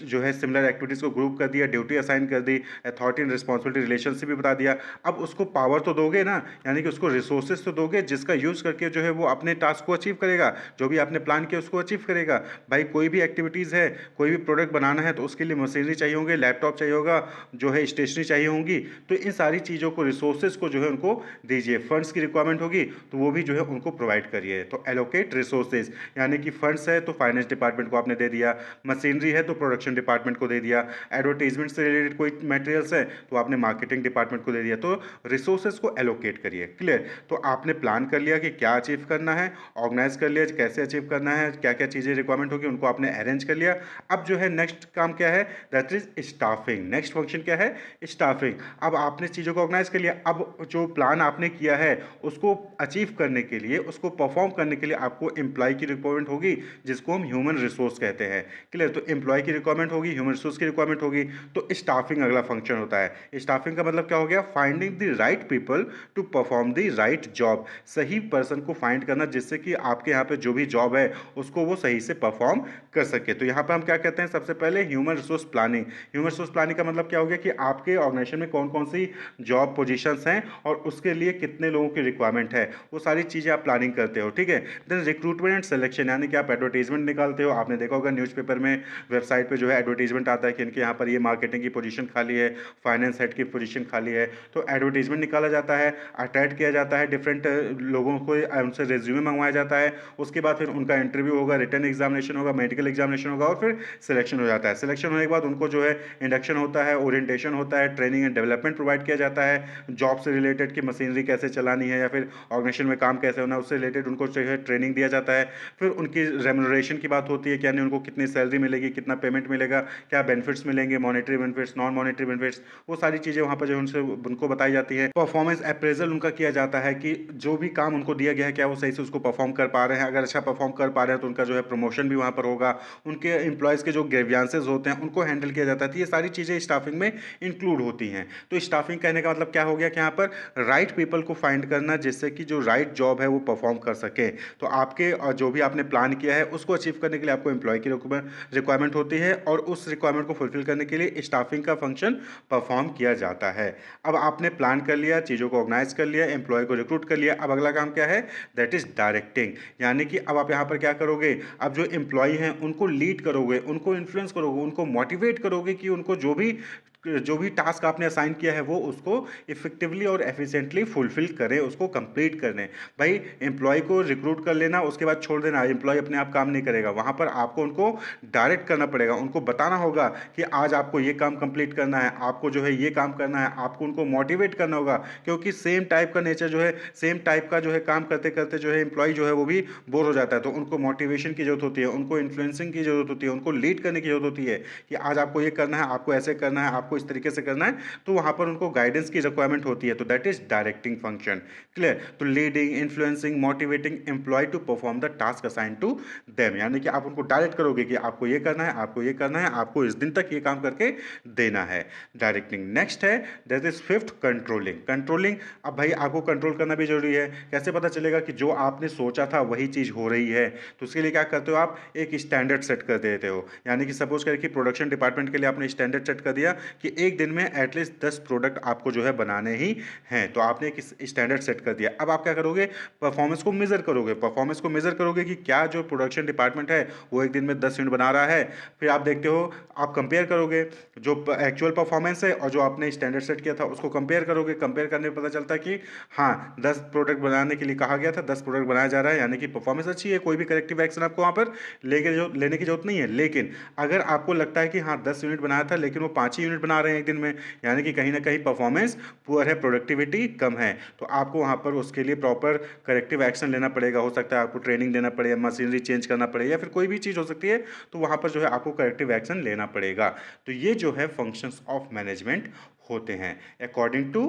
जो है सिमिलर एक्टिविटीज़ को ग्रुप कर दिया, ड्यूटी असाइन कर दी, अथॉरिटी एंड रिस्पॉन्सिबिलिटी रिलेशनशिप भी बता दिया। अब उसको पावर तो दोगे ना, यानी कि उसको रिसोर्सेज तो दोगे जिसका यूज़ करके जो है वो अपने टास्क को अचीव करेगा, जो भी आपने प्लान किया उसको अचीव करेगा। भाई कोई भी एक्टिविटीज़ है, कोई भी प्रोडक्ट बनाना है तो उसके लिए मशीनरी चाहिए होंगे, लैपटॉप चाहिए होगा, जो है स्टेशनरी चाहिए होंगी। तो इन सारी चीज़ों को, रिसोर्सेज को जो है उनको दीजिए। फंड्स की रिक्वायरमेंट होगी तो वो भी जो है उनको प्रोवाइड करिए। तो एलोकेट रिसोर्सेज, यानी कि फंड्स है तो फाइनेंस डिपार्टमेंट को आपने दे दिया, मशीनरी है तो प्रोडक्शन डिपार्टमेंट को दे दिया, एडवर्टीजमेंट से रिलेटेड कोई मटेरियल्स है तो आपने मार्केटिंग डिपार्टमेंट को दे दिया। तो रिसोर्सेज को एलोकेट करिए। क्लियर। तो आपने प्लान कर लिया कि क्या अचीव करना है, ऑर्गेनाइज कर लिया कैसे अचीव करना है, क्या क्या चीज़ें रिक्वायरमेंट होगी उनको आपने अरेंज कर लिया। अब जो है नेक्स्ट काम क्या है, that is staffing. Next function क्या है, स्टाफिंग। अब आपने चीज़ों को ऑर्गेनाइज कर लिया, अब जो प्लान आपने किया है उसको अचीव करने के लिए, उसको परफॉर्म करने के लिए आपको एम्प्लॉय की रिक्वायरमेंट होगी, जिसको हम ह्यूमन रिसोर्स कहते हैं। क्लियर। तो एम्प्लॉय की रिक्वायरमेंट होगी, ह्यूमन रिसोर्स की रिक्वायरमेंट होगी, तो स्टाफिंग अगला फंक्शन होता है। स्टाफिंग का मतलब क्या हो गया, finding the right people to perform the right job. सही पर्सन को फाइंड करना जिससे कि आपके यहाँ पे जो भी जॉब है उसको वो सही से परफॉर्म कर सके। तो यहाँ पर हम क्या कहते हैं, सबसे पहले human resource planning. Human resource planning का मतलब क्या हो गया कि आपके ऑर्गेनाइजेशन में कौन कौन सी जॉब पोजीशंस हैं और उसके लिए कितने लोगों की रिक्वायरमेंट है, वो सारी चीज़ें आप प्लानिंग करते हो। ठीक है। देन रिक्रूटमेंट एंड सिलेक्शन, यानी कि आप एडवर्टीजमेंट निकालते हो। आपने देखा होगा न्यूज़पेपर में, वेबसाइट पे जो है एडवर्टीजमेंट आता है कि इनके यहाँ पर ये मार्केटिंग की पोजीशन खाली है, फाइनेंस हेड की पोजीशन खाली है। तो एडवर्टीजमेंट निकाला जाता है, अटैच किया जाता है, डिफरेंट लोगों को उनसे रेज्यूमे मंगवाया जाता है। उसके बाद फिर उनका इंटरव्यू होगा, रिटन एग्जामिनेशन होगा, मेडिकल एग्जामिनेशन होगा और फिर सिलेक्शन हो जाता है। सिलेक्शन होने के बाद उनको जो है इंडक्शन होता है, ओरिएंटेशन होता है, ट्रेनिंग एंड डेवलपमेंट प्रोवाइड किया जाता है, जॉब से रिलेटेड कि मशीनरी कैसे चलानी है या फिर ऑर्गेनाइजेशन में काम कैसे होना है उससे रिलेटेड उनको जो है ट्रेनिंग दिया जाता है। फिर उनकी रेम्यूनरेशन की बात होती है कि यानी उनको कितनी सैलरी मिलेगी, कितना पेमेंट मिलेगा, क्या बेनिफिट्स मिलेंगे, monetary benefits, non monetary benefits, वो सारी चीज़ें वहाँ पर जो उनसे उनको बताई जाती है। परफॉर्मेंस अप्रेजल उनका किया जाता है कि जो भी काम उनको दिया गया है क्या वो सही से उसको परफॉर्म कर पा रहे हैं। अगर अच्छा परफॉर्म कर पा रहे हैं तो उनका जो है प्रमोशन भी वहाँ पर होगा। उनके एम्प्लॉयज़ के जो ग्रीवियंसेस होते हैं उनको हैंडल किया जाता है। तो ये सारी चीज़ें स्टाफिंग में इंक्लूड होती हैं। तो स्टाफिंग कहने का मतलब क्या हो गया कि यहाँ पर राइट पीपल को फाइंड करना जिससे कि जो राइट जॉब है वो परफॉर्म कर सके। तो आपके जो भी आपने प्लान किया है उसको अचीव करने के लिए आपको एम्प्लॉय की रिक्वायरमेंट होती है और उस रिक्वायरमेंट को फुलफिल करने के लिए स्टाफिंग का फंक्शन परफॉर्म किया जाता है। अब आपने प्लान कर लिया, चीज़ों को ऑर्गेनाइज कर लिया, एम्प्लॉय को रिक्रूट कर लिया। अब अगला काम क्या है, दैट इज डायरेक्टिंग, यानी कि अब आप यहाँ पर क्या करोगे, अब जो एम्प्लॉय हैं उनको लीड करोगे, उनको इन्फ्लुएंस करोगे, उनको मोटिवेट करोगे कि उनको जो भी टास्क आपने असाइन किया है वो उसको इफेक्टिवली और एफिशिएंटली फुलफिल करें, उसको कंप्लीट करने। भाई एम्प्लॉय को रिक्रूट कर लेना उसके बाद छोड़ देना, एम्प्लॉय अपने आप काम नहीं करेगा, वहाँ पर आपको उनको डायरेक्ट करना पड़ेगा, उनको बताना होगा कि आज आपको ये काम कंप्लीट करना है, आपको जो है ये काम करना है, आपको उनको मोटिवेट करना होगा। क्योंकि सेम टाइप का नेचर जो है, सेम टाइप का जो है काम करते करते जो है एम्प्लॉय जो है वो भी बोर हो जाता है। तो उनको मोटिवेशन की जरूरत होती है, उनको इन्फ्लुएंसिंग की जरूरत होती है, उनको लीड करने की जरूरत होती है कि आज आपको ये करना है, आपको ऐसे करना है, आपको इस तरीके से करना है। तो वहाँ पर उनको गाइडेंस की रिक्वायरमेंट होती है। तो that is directing function. Clear. तो leading, influencing, motivating employ to perform the task assign to them, यानी कि आप उनको डायरेक्ट करोगे कि आपको ये करना है, आपको ये करना है, आपको इस दिन तक ये काम करके देना है। डायरेक्टिंग। नेक्स्ट है that is fifth, controlling. Controlling, अब भाई आपको कंट्रोल करना भी जरूरी है। कैसे पता चलेगा कि जो आपने सोचा था वही चीज़ हो रही है, तो उसके लिए क्या करते हो, आप एक स्टैंडर्ड सेट कर देते हो। यानी कि सपोज करें कि प्रोडक्शन डिपार्टमेंट के लिए आपने स्टैंडर्ड सेट कर दिया कि एक दिन में एटलीस्ट 10 प्रोडक्ट आपको जो है बनाने ही हैं। तो आपने एक स्टैंडर्ड सेट कर दिया। अब आप क्या करोगे, परफॉर्मेंस को मेजर करोगे। परफॉर्मेंस को मेजर करोगे कि क्या जो प्रोडक्शन डिपार्टमेंट है वो एक दिन में 10 यूनिट बना रहा है। फिर आप देखते हो, आप कंपेयर करोगे जो एक्चुअल परफॉर्मेंस है और जो आपने स्टैंडर्ड सेट किया था उसको कंपेयर करोगे। कंपेयर करने पर पता चलता है कि हाँ 10 प्रोडक्ट बनाने के लिए कहा गया था, 10 प्रोडक्ट बनाया जा रहा है, यानी कि परफॉर्मेंस अच्छी है, कोई भी करेक्टिव एक्शन आपको वहाँ पर लेने की जरूरत नहीं है। लेकिन अगर आपको लगता है कि हाँ 10 यूनिट बनाया था लेकिन वो 5 ही यूनिट बना रहे हैं एक दिन में, यानी कि कहीं ना कहीं परफॉर्मेंस पुअर है, प्रोडक्टिविटी कम है, तो आपको वहाँ पर उसके लिए प्रॉपर करेक्टिव एक्शन लेना पड़ेगा। हो सकता है आपको ट्रेनिंग देना पड़ेगा, मशीनरी चेंज करना पड़ेगा, या फिर कोई भी चीज़ हो सकती है, तो वहाँ पर जो है आपको करेक्टिव एक्शन लेना पड़ेगा। तो ये जो है फंक्शंस ऑफ मैनेजमेंट होते हैं according to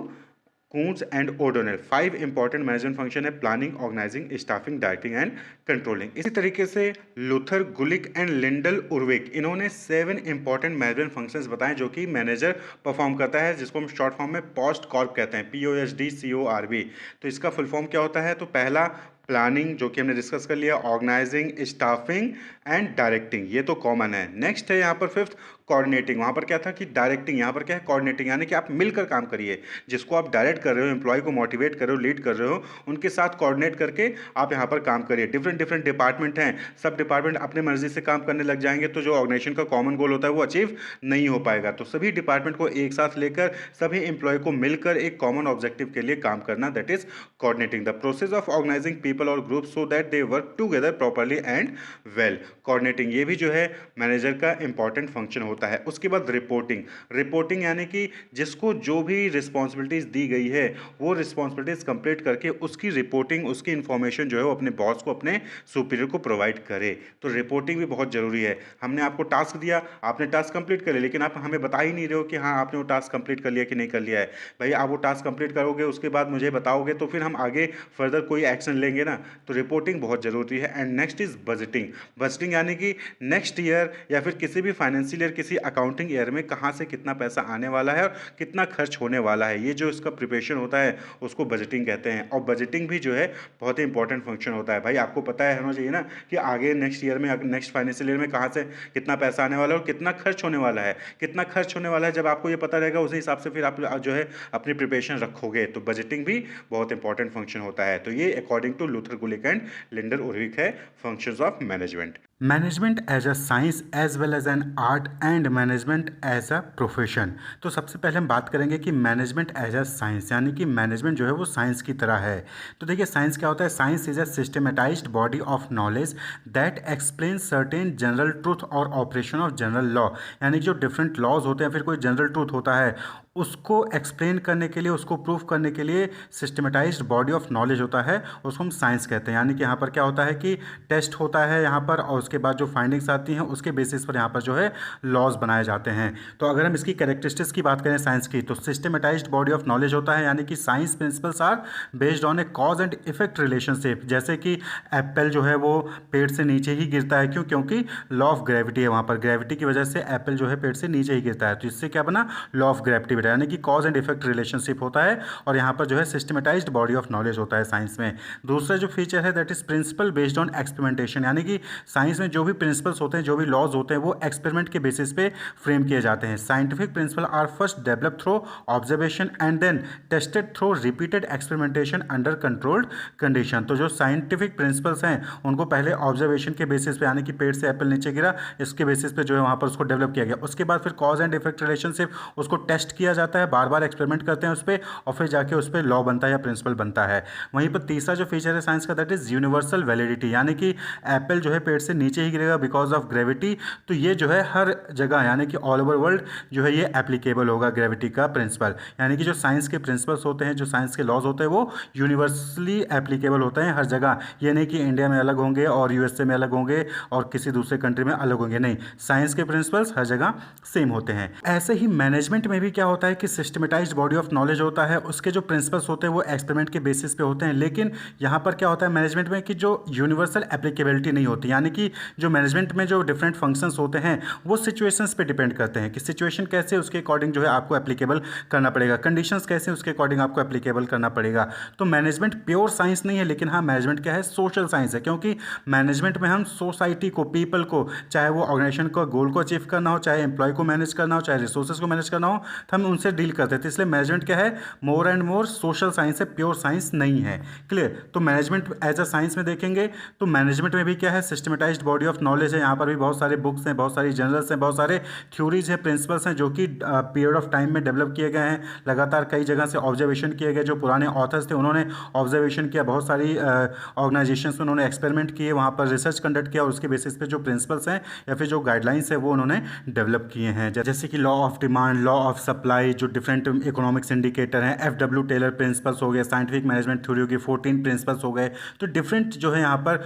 Koontz and O'Donnell. 5 important management function है: planning, organising, staffing, directing and controlling. इसी तरीके से Luther, Gulick and Lyndall Urwick, इन्होंने 7 इंपॉर्टेंट मैनेजमेंट फंक्शंस बताए जो कि मैनेजर परफॉर्म करता है, जिसको हम शॉर्ट फॉर्म में पोस्ट कॉर्प कहते हैं, POSDCORP। तो इसका फुल फॉर्म क्या होता है? तो पहला प्लानिंग, जो कि हमने डिस्कस कर लिया, ऑर्गेनाइजिंग, स्टाफिंग एंड डायरेक्टिंग, ये तो कॉमन है। नेक्स्ट है यहाँ पर फिफ्थ कोऑर्डिनेटिंग। वहाँ पर क्या था कि डायरेक्टिंग, यहाँ पर क्या है कोऑर्डिनेटिंग, यानी कि आप मिलकर काम करिए। जिसको आप डायरेक्ट कर रहे हो, एम्प्लॉय को मोटिवेट कर रहे हो, लीड कर रहे हो, उनके साथ कोऑर्डिनेट करके आप यहाँ पर काम करिए। डिफरेंट डिफरेंट डिपार्टमेंट हैं, सब डिपार्टमेंट अपने मर्जी से काम करने लग जाएंगे तो जो ऑर्गेनाइजेशन का कॉमन गोल होता है वो अचीव नहीं हो पाएगा। तो सभी डिपार्टमेंट को एक साथ लेकर सभी एम्प्लॉय को मिलकर एक कॉमन ऑब्जेक्टिव के लिए काम करना, that is coordinating. The process of organising people और group so that they work together properly and well. Coordinating ये भी जो है मैनेजर का इंपॉर्टेंट फंक्शन होता है। उसके बाद रिपोर्टिंग। रिपोर्टिंग यानी कि जिसको जो भी रिस्पॉन्सिबिलिटीज दी गई है वो रिस्पॉन्सिबिलिटीज कंप्लीट करके उसकी रिपोर्टिंग, उसकी इंफॉर्मेशन जो है वो अपने बॉस को, अपने सुपीरियर को प्रोवाइड करे। तो रिपोर्टिंग भी बहुत जरूरी है। हमने आपको टास्क दिया, आपने टास्क कंप्लीट कर लिया, लेकिन आप हमें बता ही नहीं रहे हो कि हाँ आपने वो टास्क कंप्लीट कर लिया कि नहीं कर लिया है। भाई आप वो टास्क कंप्लीट करोगे, उसके बाद मुझे बताओगे तो फिर हम आगे फर्दर कोई एक्शन लेंगे ना। तो रिपोर्टिंग बहुत जरूरी है। And next is budgeting. Budgeting यानी कि नेक्स्ट ईयर या फिर किसी भी फाइनेंशियल ईयर, किसी अकाउंटिंग ईयर में कहाँ से कितना पैसा आने वाला है और कितना खर्च होने वाला है, ये जो इसका प्रिपरेशन होता है उसको बजटिंग कहते हैं। और बजटिंग भी जो है बहुत ही इंपॉर्टेंट फंक्शन होता है। भाई आपको पता है होना चाहिए ना कि आगे नेक्स्ट ईयर में, नेक्स्ट फाइनेंशियल ईयर में कहाँ से कितना पैसा आने वाला है और कितना खर्च होने वाला है। कितना खर्च होने वाला है जब आपको ये पता रहेगा, उसी हिसाब से फिर आप जो है अपनी प्रिपरेशन रखोगे। तो बजटिंग भी बहुत इंपॉर्टेंट फंक्शन होता है। तो ये according to Luther, Gulick and Lyndall Urwick है functions of management. Management as a science as well as an art and management as a profession. तो सबसे पहले हम बात करेंगे कि मैनेजमेंट एज अ साइंस, यानी कि मैनेजमेंट जो है वो साइंस की तरह है। तो देखिए साइंस क्या होता है? Science is a systematised body of knowledge that explain certain general truth और ऑपरेशन ऑफ जनरल लॉ, यानी कि जो डिफरेंट लॉज होते हैं, फिर कोई जनरल ट्रूथ होता है, उसको एक्सप्लेन करने के लिए, उसको प्रूफ करने के लिए सिस्टमेटाइज्ड बॉडी ऑफ नॉलेज होता है, उसको हम साइंस कहते हैं। यानी कि यहाँ पर क्या होता है कि टेस्ट होता है यहाँ पर, और उसके बाद जो फाइंडिंग्स आती हैं उसके बेसिस पर यहाँ पर जो है लॉज बनाए जाते हैं। तो अगर हम इसकी कैरेक्टरिस्टिक्स की बात करें साइंस की, तो सिस्टमेटाइज्ड बॉडी ऑफ नॉलेज होता है, यानी कि science principles are based on a cause and effect relationship. जैसे कि एप्पल जो है वो पेड़ से नीचे ही गिरता है, क्यों? क्योंकि लॉ ऑफ ग्रेविटी है वहाँ पर, ग्रेविटी की वजह से एप्पल जो है पेड़ से नीचे ही गिरता है। तो इससे क्या बना? लॉ ऑफ ग्रेविटी, यानी कि कॉज एंड इफेक्ट रिलेशनशिप होता है, और यहाँ पर जो है सिस्टमेटाइज्ड बॉडी ऑफ नॉलेज होता है साइंस में। दूसरा जो फीचर है that is principle based on experimentation, यानी कि साइंस में जो भी प्रिंसिपल्स होते हैं, जो भी लॉज होते हैं, वो एक्सपेरिमेंट के बेसिस पे फ्रेम किए जाते हैं। Scientific principle are first develop through observation and then tested through repeated experimentation under controlled condition. तो जो साइंटिफिक प्रिंसिपल्स हैं उनको पहले ऑब्जर्वेशन के बेसिस पे, यानी कि पेड़ से एप्पल नीचे गिरा, इसके बेसिस पे जो है वहाँ पर उसको डेवलप किया गया। उसके बाद फिर कॉज एंड इफेक्ट रिलेशनशिप, उसको टेस्ट किया जाता है, बार बार एक्सपेरिमेंट करते हैं उस पर, और फिर जाके उस पर लॉ बनता है या प्रिंसिपल बनता है। वहीं पर तीसरा जो फीचर है साइंस का दैट इज यूनिवर्सल वैलिडिटी, यानी कि एप्पल जो है पेड़ से नीचे ही गिरेगा बिकॉज ऑफ ग्रेविटी। तो ये जो है हर जगह, यानी कि ऑल ओवर वर्ल्ड जो है ये एप्लीकेबल होगा ग्रेविटी का प्रिंसिपल। यानी कि जो साइंस के प्रिंसिपल्स होते हैं, जो साइंस के लॉज होते हैं, वो यूनिवर्सली एप्लीकेबल होते हैं हर जगह। ये नहीं कि इंडिया में अलग होंगे और यूएसए में अलग होंगे और किसी दूसरे कंट्री में अलग होंगे, नहीं, साइंस के प्रिंसिपल्स हर जगह सेम होते हैं। ऐसे ही मैनेजमेंट में भी क्या होता है कि सिस्टमेटाइज्ड बॉडी ऑफ नॉलेज होता है, उसके जो प्रिंसिपल्स होते हैं वो एक्सपेरिमेंट के बेसिस पे होते हैं, लेकिन यहाँ पर क्या होता है मैनेजमेंट में कि जो यूनिवर्सल एप्लीकेबिलिटी नहीं होती, यानी कि जो मैनेजमेंट में जो डिफरेंट फंक्शंस होते हैं वो सिचुएशंस पे डिपेंड करते हैं कि सिचुएशन कैसे है उसके अकॉर्डिंग जो है आपको एप्लीकेबल करना पड़ेगा, कंडीशंस कैसे उसके अकॉर्डिंग आपको एप्लीकेबल करना पड़ेगा। तो मैनेजमेंट प्योर साइंस नहीं है, लेकिन हाँ मैनेजमेंट क्या है, सोशल साइंस है, क्योंकि मैनेजमेंट में हम सोसाइटी को, पीपल को, चाहे वो ऑर्गेनाइजेशन को गोल को अचीव करना हो, चाहे एम्प्लॉय को मैनेज करना हो, चाहे रिसोर्सेज को मैनेज करना हो, तो हम उनसे डील करते थे। इसलिए मैनेजमेंट क्या है, more and more social science है, प्योर साइंस नहीं है। क्लियर। तो मैनेजमेंट एज अ साइंस में देखेंगे तो मैनेजमेंट में भी क्या है, सिस्टमेटाइज्ड बॉडी ऑफ नॉलेज है। यहाँ पर भी बहुत सारे बुक्स हैं, बहुत सारी जर्नल्स हैं, बहुत सारे थ्योरीज हैं, प्रिंसिपल्स हैं जो कि पीरियड ऑफ टाइम में डेवलप किए गए हैं, लगातार कई जगह से ऑब्जर्वेशन किए गए। जो पुराने ऑथर्स थे उन्होंने ऑब्जर्वेशन किया, बहुत सारी ऑर्गेनाइजेशंस में उन्होंने एक्सपेरिमेंट किए, वहाँ पर रिसर्च कंडक्ट किया और उसके बेसिस पे जो प्रिंसिपल्स हैं या फिर जो गाइडलाइंस है वो उन्होंने डेवलप किए हैं। जैसे कि law of demand, law of supply, जो डिफरेंट इकोनॉमिक्स इंडिकेटर हैं, FW टेलर प्रिंसिपल्स हो गए, साइंटिफिक मैनेजमेंट थ्योरी की 14 प्रिंसिपल्स हो गए। तो डिफरेंट जो है यहाँ पर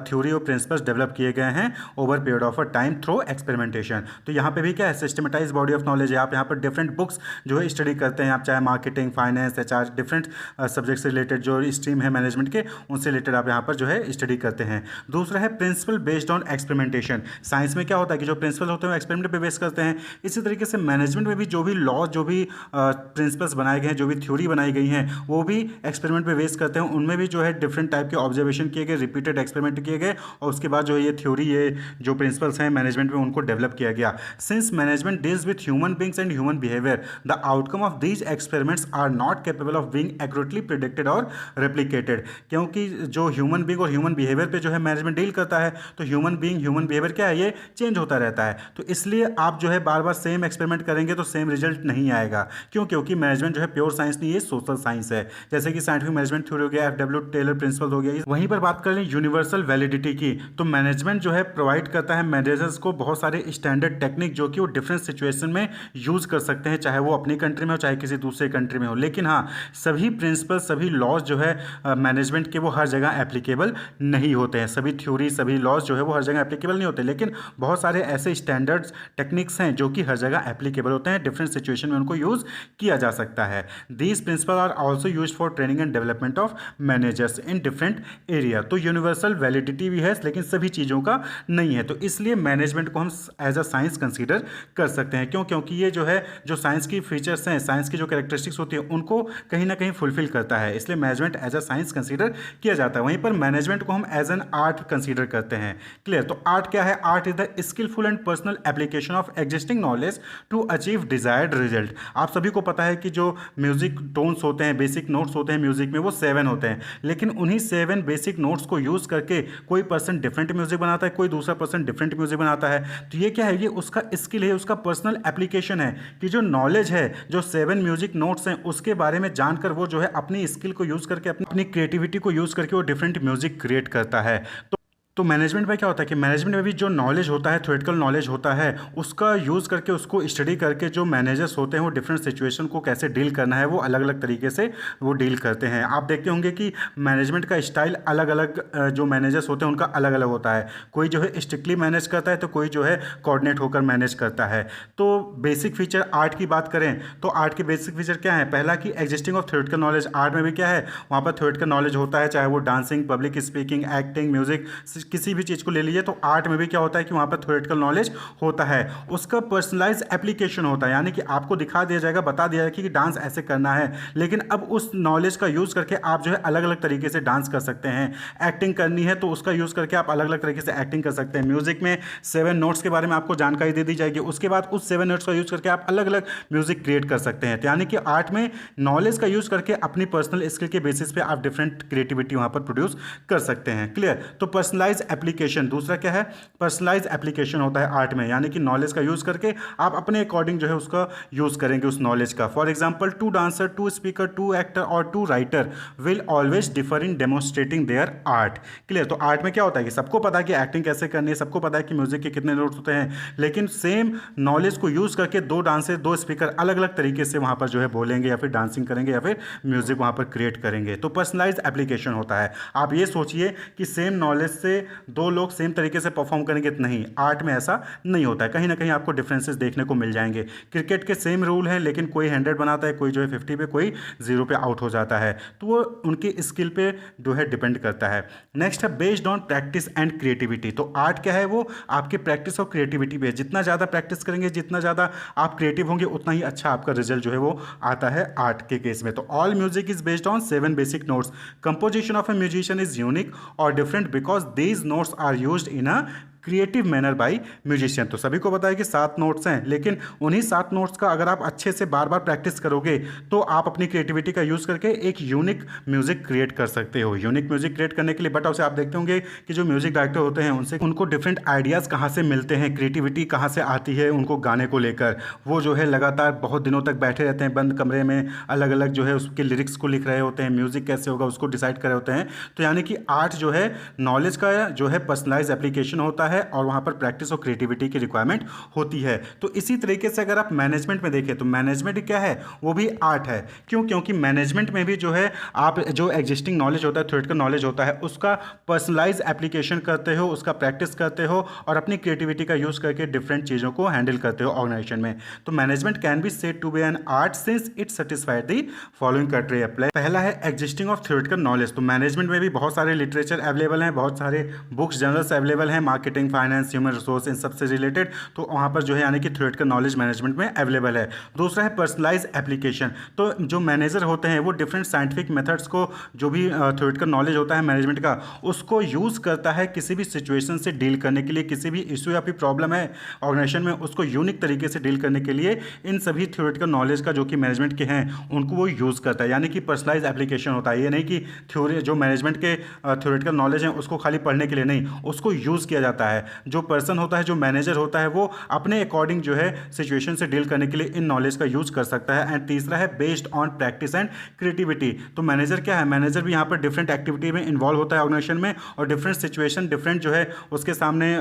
थ्योरी और प्रिंसिपल्स डेवलप किए गए हैं over period of a time through experimentation. तो यहाँ पे भी क्या है, सिस्टमेटाइज बॉडी ऑफ नॉलेज है। आप यहाँ पर डिफरेंट बुक्स जो है स्टडी करते हैं, आप चाहे marketing, finance, HR, different subject से रिलेटेड जो स्ट्रीम है मैनेजमेंट के, उनसे रिलेटेड आप यहाँ पर जो है स्टडी करते हैं। दूसरा है principle based on experimentation. Science में क्या होता है कि जो प्रिंसिपल होते हैं वो एक्सपेरिमेंट पे बेस करते हैं। इसी तरीके से मैनेजमेंट में भी जो भी लॉ, जो भी प्रिंसिपल्स बनाए गए हैं, जो भी थ्योरी बनाई गई हैं, वो भी एक्सपेरिमेंट पे बेस करते हैं। उनमें भी जो है डिफरेंट टाइप के ऑब्जर्वेशन किए गए, रिपीटेड एक्सपेरिमेंट किए गए और उसके बाद जो है ये थ्योरी, ये जो प्रिंसिपल्स हैं मैनेजमेंट में, उनको डेवलप किया गया। Since management deals with human beings and human behaviour, the outcome of these experiments are not capable of being accurately predicted और रेप्लिकेटेड। क्योंकि जो ह्यूमन बींग और ह्यूमन बिहेवियर पे जो है मैनेजमेंट डील करता है, तो ह्यूमन बींग, ह्यूमन बिहेवियर क्या है, ये चेंज होता रहता है। तो इसलिए आप जो है बार बार सेम एक्सपेरिमेंट करेंगे तो सेम रिजल्ट नहीं आएगा। क्यों? क्योंकि मैनेजमेंट जो है प्योर साइंस नहीं है, सोशल साइंस है। जैसे कि साइंटिफिक मैनेजमेंट थ्योरी हो गया, FW टेलर प्रिंसिपल हो गया। वहीं पर बात कर लें यूनिवर्सल वैलिडिटी की, तो मैनेजमेंट जो है प्रोवाइड करता है मैनेजर्स को बहुत सारे स्टैंडर्ड टेक्निक जो कि वो डिफरेंट सिचुएशन में यूज कर सकते हैं, चाहे वो अपनी कंट्री में हो चाहे किसी दूसरे कंट्री में हो। लेकिन हाँ, सभी प्रिंसिपल, सभी लॉज जो है मैनेजमेंट के वो हर जगह एप्लीकेबल नहीं होते हैं। सभी थ्योरी, सभी लॉज जो है वो हर जगह एप्लीकेबल नहीं होते, लेकिन बहुत सारे ऐसे स्टैंडर्ड्स टेक्निक्स हैं जो कि हर जगह एप्लीकेबल होते हैं, डिफरेंट सिचुएशन में उनको यूज किया जा सकता है। These principle are also use for training and development of managers in different area. तो यूनिवर्सल वैलिडिटी भी है, लेकिन सभी चीज़ों का नहीं है। तो इसलिए मैनेजमेंट को हम एज अ साइंस कंसीडर कर सकते हैं। क्यों? क्योंकि ये जो है, जो साइंस की फीचर्स हैं, साइंस की जो कैरेक्टरिस्टिक्स होती है, उनको कहीं ना कहीं फुलफिल करता है, इसलिए management as a science consider किया जाता है। वहीं पर मैनेजमेंट को हम एज एन आर्ट कंसीडर करते हैं। क्लियर। तो आर्ट क्या है? Art is the skilful and personal application of existing knowledge to achieve desired result. आप सभी को पता है कि जो म्यूजिक टोन्स होते हैं, बेसिक नोट्स होते हैं म्यूजिक में, वो 7 होते हैं, लेकिन उन्हीं 7 बेसिक नोट्स को यूज करके कोई पर्सन डिफरेंट म्यूजिक बनाता है, कोई दूसरा पर्सन डिफरेंट म्यूजिक बनाता है। तो ये क्या है? ये उसका स्किल है, उसका पर्सनल एप्लीकेशन है कि जो नॉलेज है, जो 7 म्यूजिक नोट्स हैं, उसके बारे में जानकर वो जो है अपनी स्किल को यूज करके, अपनी क्रिएटिविटी को यूज करके वो डिफरेंट म्यूजिक क्रिएट करता है। तो मैनेजमेंट में क्या होता है कि मैनेजमेंट में भी जो नॉलेज होता है, थ्योरेटिकल नॉलेज होता है, उसका यूज़ करके, उसको स्टडी करके जो मैनेजर्स होते हैं वो डिफरेंट सिचुएशन को कैसे डील करना है, वो अलग अलग तरीके से वो डील करते हैं। आप देखते होंगे कि मैनेजमेंट का स्टाइल अलग अलग, जो मैनेजर्स होते हैं उनका अलग अलग होता है। कोई जो है स्ट्रिक्टली मैनेज करता है, तो कोई जो है कोऑर्डिनेट होकर मैनेज करता है। तो बेसिक फीचर आर्ट की बात करें तो आर्ट के बेसिक फीचर क्या है? पहला कि existing of theoretical knowledge. Art में भी क्या है? वहाँ पर थ्योरेटिकल नॉलेज होता है, चाहे वो dancing, public speaking, acting, music, किसी भी चीज़ को ले लीजिए। तो आर्ट में भी क्या होता है कि वहाँ पर थ्योरेटिकल नॉलेज होता है, उसका पर्सनलाइज एप्लीकेशन होता है, यानी कि आपको दिखा दिया जाएगा, बता दिया जाएगा कि डांस ऐसे करना है, लेकिन अब उस नॉलेज का यूज़ करके आप जो है अलग अलग तरीके से डांस कर सकते हैं। एक्टिंग करनी है तो उसका यूज़ करके आप अलग अलग तरीके से एक्टिंग कर सकते हैं। म्यूजिक में 7 नोट्स के बारे में आपको जानकारी दे दी जाएगी, उसके बाद उस 7 नोट्स का यूज़ करके आप अलग अलग म्यूजिक क्रिएट कर सकते हैं। यानी कि आर्ट में नॉलेज का यूज़ करके अपनी पर्सनल स्किल के बेसिस पे आप डिफरेंट क्रिएटिविटी वहाँ पर प्रोड्यूस कर सकते हैं। क्लियर। तो पर्सनलाइज एप्लीकेशन दूसरा क्या है? पर्सनलाइज एप्लीकेशन होता है आर्ट में, यानी कि नॉलेज का यूज़ करके आप अपने अकॉर्डिंग जो है उसका यूज़ करेंगे उस नॉलेज का। For example, 2 dancer, 2 speaker, 2 actor और 2 writer will always differ in demonstrating their art. Clear. तो आर्ट में क्या होता है कि सबको पता है कि एक्टिंग कैसे करनी है, सबको पता है कि म्यूजिक के कितने नोट्स होते हैं, लेकिन सेम नॉलेज को यूज़ करके 2 डांसर, 2 स्पीकर अलग अलग तरीके से वहाँ पर जो है बोलेंगे या फिर डांसिंग करेंगे या फिर म्यूजिक वहाँ पर क्रिएट करेंगे। तो पर्सनलाइज एप्लीकेशन होता है। आप ये सोचिए कि सेम नॉलेज से दो लोग सेम तरीके से परफॉर्म करेंगे, नहीं, आर्ट में ऐसा नहीं होता है, कहीं ना कहीं आपको डिफरेंसेस देखने को मिल जाएंगे। क्रिकेट के सेम रूल हैं, लेकिन कोई 100 बनाता है, कोई जो है 50 पे, कोई 0 पे आउट हो जाता है, तो वो उनकी स्किल पे जो है डिपेंड करता है। नेक्स्ट है based on practice and creativity. तो आर्ट क्या है, वो आपके प्रैक्टिस और क्रिएटिविटी पे, जितना ज़्यादा प्रैक्टिस करेंगे, जितना ज़्यादा आप क्रिएटिव होंगे, उतना ही अच्छा आपका रिजल्ट जो है वो आता है आर्ट के केस में। तो all music is based on 7 basic notes. Composition of a musician is unique और different because these notes are used in a creative manner by musician. तो सभी को पता है कि 7 नोट्स हैं, लेकिन उन्हीं 7 नोट्स का अगर आप अच्छे से बार बार प्रैक्टिस करोगे तो आप अपनी क्रिएटिविटी का यूज़ करके एक यूनिक म्यूजिक क्रिएट कर सकते हो। यूनिक म्यूजिक क्रिएट करने के लिए बट उसे आप देखते होंगे कि जो म्यूजिक डायरेक्टर होते हैं उनसे उनको डिफरेंट आइडियाज़ कहाँ से मिलते हैं, क्रिएटिविटी कहाँ से आती है उनको गाने को लेकर। वो जो है लगातार बहुत दिनों तक बैठे रहते हैं बंद कमरे में, अलग अलग जो है उसके लिरिक्स को लिख रहे होते हैं, म्यूजिक कैसे होगा उसको डिसाइड कर रहे होते हैं। तो यानी कि आर्ट जो है नॉलेज का जो है पर्सनलाइज एप्लीकेशन होता है और वहाँ पर प्रैक्टिस और क्रिएटिविटी की रिक्वायरमेंट होती है। तो इसी तरीके से अगर आप मैनेजमेंट में देखें तो मैनेजमेंट क्या है, वो भी आर्ट है। क्यों? क्योंकि मैनेजमेंट में भी जो है आप जो एग्जिस्टिंग नॉलेज होता है, थ्योरेटिकल नॉलेज होता है, उसका पर्सनलाइज एप्लीकेशन करते हो, उसका प्रैक्टिस करते हो और अपनी क्रिएटिविटी का यूज़ करके डिफरेंट चीज़ों को हैंडल करते हो ऑर्गेनाइजेशन में। तो management can be said to be an art since it satisfied the following criteria apply. पहला है एग्जिस्टिंग ऑफ थ्योरेटिकल नॉलेज। तो मैनेजमेंट में भी बहुत सारे लिटरेचर अवेलेबल हैं, बहुत सारे बुक्स जर्नल्स अवेलेबल हैं, मार्केटिंग, फाइनेंस, ह्यूमन रिसोर्स, इन सबसे रिलेटेड। तो वहाँ पर जो है यानी कि थ्योरेटिकल नॉलेज मैनेजमेंट में अवेलेबल है। दूसरा है पर्सनलाइज एप्लीकेशन। तो जो मैनेजर होते हैं वो डिफरेंट साइंटिफिक मेथड्स को, जो भी थ्योरेटिकल नॉलेज होता है मैनेजमेंट का, उसको यूज़ करता है किसी भी सिचुएशन से डील करने के लिए, किसी भी इशू या फिर प्रॉब्लम है ऑर्गेनाइजेशन में, उसको यूनिक तरीके से डील करने के लिए इन सभी थ्योरेटिकल नॉलेज का जो कि मैनेजमेंट के हैं उनको वो यूज़ करता है। यानी कि पर्सनलाइज एप्लीकेशन होता है। ये नहीं कि थ्योरी जो मैनेजमेंट के थ्योरेटिकल नॉलेज हैं उसको खाली पढ़ने के लिए नहीं, उसको यूज़ किया जाता है। जो पर्सन होता है, जो मैनेजर होता है, वो अपने अकॉर्डिंग जो है सिचुएशन से डील करने के लिए इन नॉलेज का यूज़ कर सकता है। एंड तीसरा है based on practice and creativity. तो मैनेजर क्या है, मैनेजर भी यहाँ पर डिफरेंट एक्टिविटी में इन्वॉल्व होता है ऑर्गेनाइजेशन में, और डिफरेंट सिचुएशन, डिफरेंट जो है उसके सामने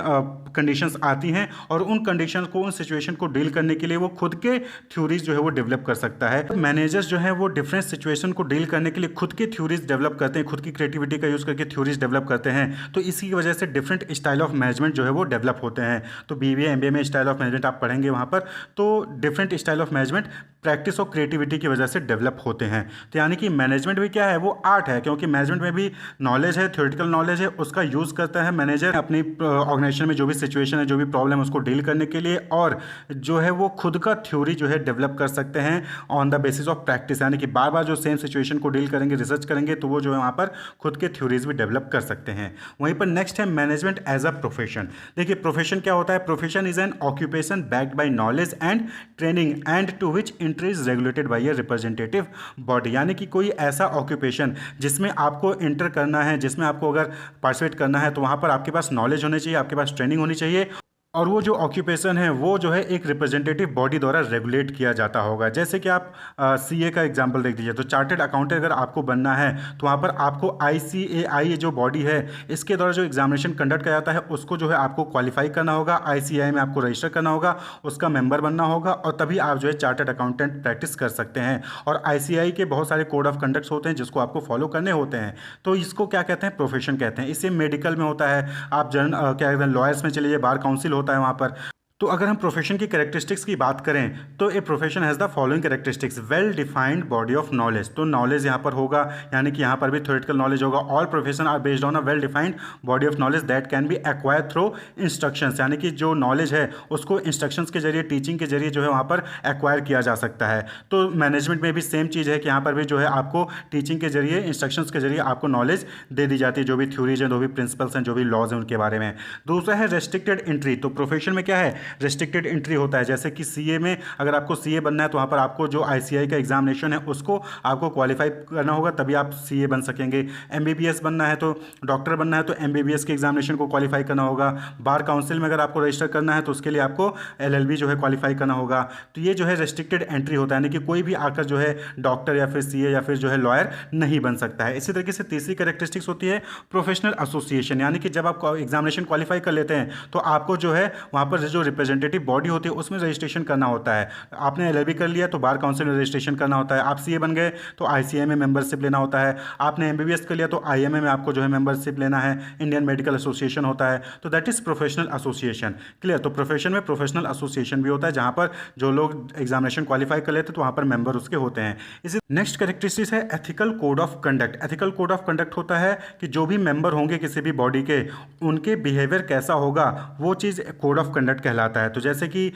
कंडीशंस आती हैं और उन कंडीशन को, उन सिचुएशन को डील करने के लिए वो खुद के थ्योरीज जो है वो डेवलप कर सकता है। मैनेजर्स जो है वो डिफरेंट सिचुएशन को डील करने के लिए खुद के थ्योरीज डेवलप करते हैं, खुद की क्रिएटिविटी का यूज़ करके थ्योरीज डेवलप करते हैं। तो इसी की वजह से डिफरेंट स्टाइल ऑफ मैनेजमेंट जो है वो डेवलप होते हैं। तो बीबीए एमबीए में स्टाइल ऑफ मैनेजमेंट आप पढ़ेंगे वहाँ पर, तो different style of management practice और क्रिएटिविटी की वजह से डेवलप होते हैं। तो यानी कि मैनेजमेंट भी क्या है, वो आर्ट है, क्योंकि मैनेजमेंट में भी नॉलेज है, थ्योरेटिकल नॉलेज है, उसका यूज़ करता है मैनेजर अपनी ऑर्गेनाइजेशन में जो भी सिचुएशन है, जो भी प्रॉब्लम है उसको डील करने के लिए, और जो है वो खुद का थ्योरी जो है डेवलप कर सकते हैं on the basis of practice. यानी कि बार बार जो सेम सिचुएशन को डील करेंगे, रिसर्च करेंगे, तो वो जो है वहाँ पर खुद के थ्योरीज भी डेवलप कर सकते हैं। वहीं पर नेक्स्ट है मैनेजमेंट एज अ प्रोफेशन। देखिए प्रोफेशन क्या होता है, profession is an occupation backed by knowledge and training and to which entry is regulated by a representative body. यानी कि कोई ऐसा ऑक्यूपेशन जिसमें आपको एंटर करना है, जिसमें आपको अगर पार्टिसिपेट करना है, तो वहाँ पर आपके पास नॉलेज होनी चाहिए, आपके पास ट्रेनिंग होनी चाहिए, और वो जो ऑक्यूपेशन है वो जो है एक रिप्रेजेंटेटिव बॉडी द्वारा रेगुलेट किया जाता होगा। जैसे कि आप सीए का एग्जांपल देख दीजिए, तो चार्टर्ड अकाउंटेंट अगर आपको बनना है तो वहाँ पर आपको आईसीएआई जो बॉडी है इसके द्वारा जो एग्जामिनेशन कंडक्ट किया जाता है उसको जो है आपको क्वालिफाई करना होगा, आईसीएआई में आपको रजिस्टर करना होगा, उसका मेंबर बनना होगा, और तभी आप जो है चार्टर्ड अकाउंटेंट प्रैक्टिस कर सकते हैं। और आईसीएआई के बहुत सारे कोड ऑफ कंडक्ट्स होते हैं जिसको आपको फॉलो करने होते हैं। तो इसको क्या कहते हैं, प्रोफेशन कहते हैं। इससे मेडिकल में होता है, आप क्या कहते हैं लॉयर्स में चलिए, बार काउंसिल होता है वहाँ पर। तो अगर हम प्रोफेशन की कैरेक्टरिस्टिक्स की बात करें तो a profession has the following characteristics, well defined body of knowledge. तो नॉलेज यहाँ पर होगा, यानी कि यहाँ पर भी थ्योरेटिकल नॉलेज होगा। All profession are based on a well defined body of knowledge that can be acquire through instructions. यानी कि जो नॉलेज है उसको इंस्ट्रक्शंस के जरिए, टीचिंग के जरिए जो है वहाँ पर एक्वायर किया जा सकता है। तो मैनेजमेंट में भी सेम चीज़ है कि यहाँ पर भी जो है आपको टीचिंग के जरिए, इंस्ट्रक्शंस के जरिए आपको नॉलेज दे दी जाती है, जो भी थ्योरीज हैं, जो भी प्रिंसिपल्स हैं, जो भी लॉज हैं उनके बारे में। दूसरा है रेस्ट्रिक्टेड एंट्री। तो प्रोफेशन में क्या है, रेस्ट्रिक्टेड एंट्री होता है। जैसे कि सीए में अगर आपको सीए बनना है तो वहाँ पर आपको जो आईसीआई का एग्जामिनेशन है उसको आपको क्वालिफाई करना होगा, तभी आप सीए बन सकेंगे। एमबीबीएस बनना है, तो डॉक्टर बनना है तो एमबीबीएस के एग्जामिनेशन को क्वालिफाई करना होगा। बार काउंसिल में अगर आपको रजिस्टर करना है तो उसके लिए आपको एलएलबी जो है क्वालिफाई करना होगा। तो ये जो है रेस्ट्रिक्टेड एंट्री होता है, यानी कि कोई भी आकर जो है डॉक्टर या फिर सीए या फिर जो है लॉयर नहीं बन सकता है। इसी तरीके से तीसरी कैरेक्टरिस्टिक्स होती है प्रोफेशनल एसोसिएशन, यानी कि जब आप एग्जामिनेशन क्वालिफाई कर लेते हैं तो आपको जो है वहाँ पर जो रिप्रेजेंटेटिव बॉडी होती है उसमें रजिस्ट्रेशन करना होता है। आपने LLB कर लिया तो बार काउंसिल में रजिस्ट्रेशन करना होता है। आप CA बन गए तो ICAI में मेंबरशिप लेना होता है। आपने MBBS कर लिया तो IMA में आपको जो है मेंबरशिप लेना है। इंडियन मेडिकल एसोसिएशन होता है, तो that is professional association. Clear? तो प्रोफेशन में प्रोफेशनल एसोसिएशन भी होता है जहां पर जो लोग एग्जामिनेशन क्वालिफाई कर लेते हैं तो वहां पर मेंबर उसके होते हैं। इसी नेक्स्ट कैरेक्टरिस्टिक्स है ethical code of conduct. Ethical code of conduct होता है कि जो भी मेंबर होंगे किसी भी बॉडी के, उनके बिहेवियर कैसा होगा वो चीज़ कोड ऑफ कंडक्ट कहलाता है। तो जैसे कि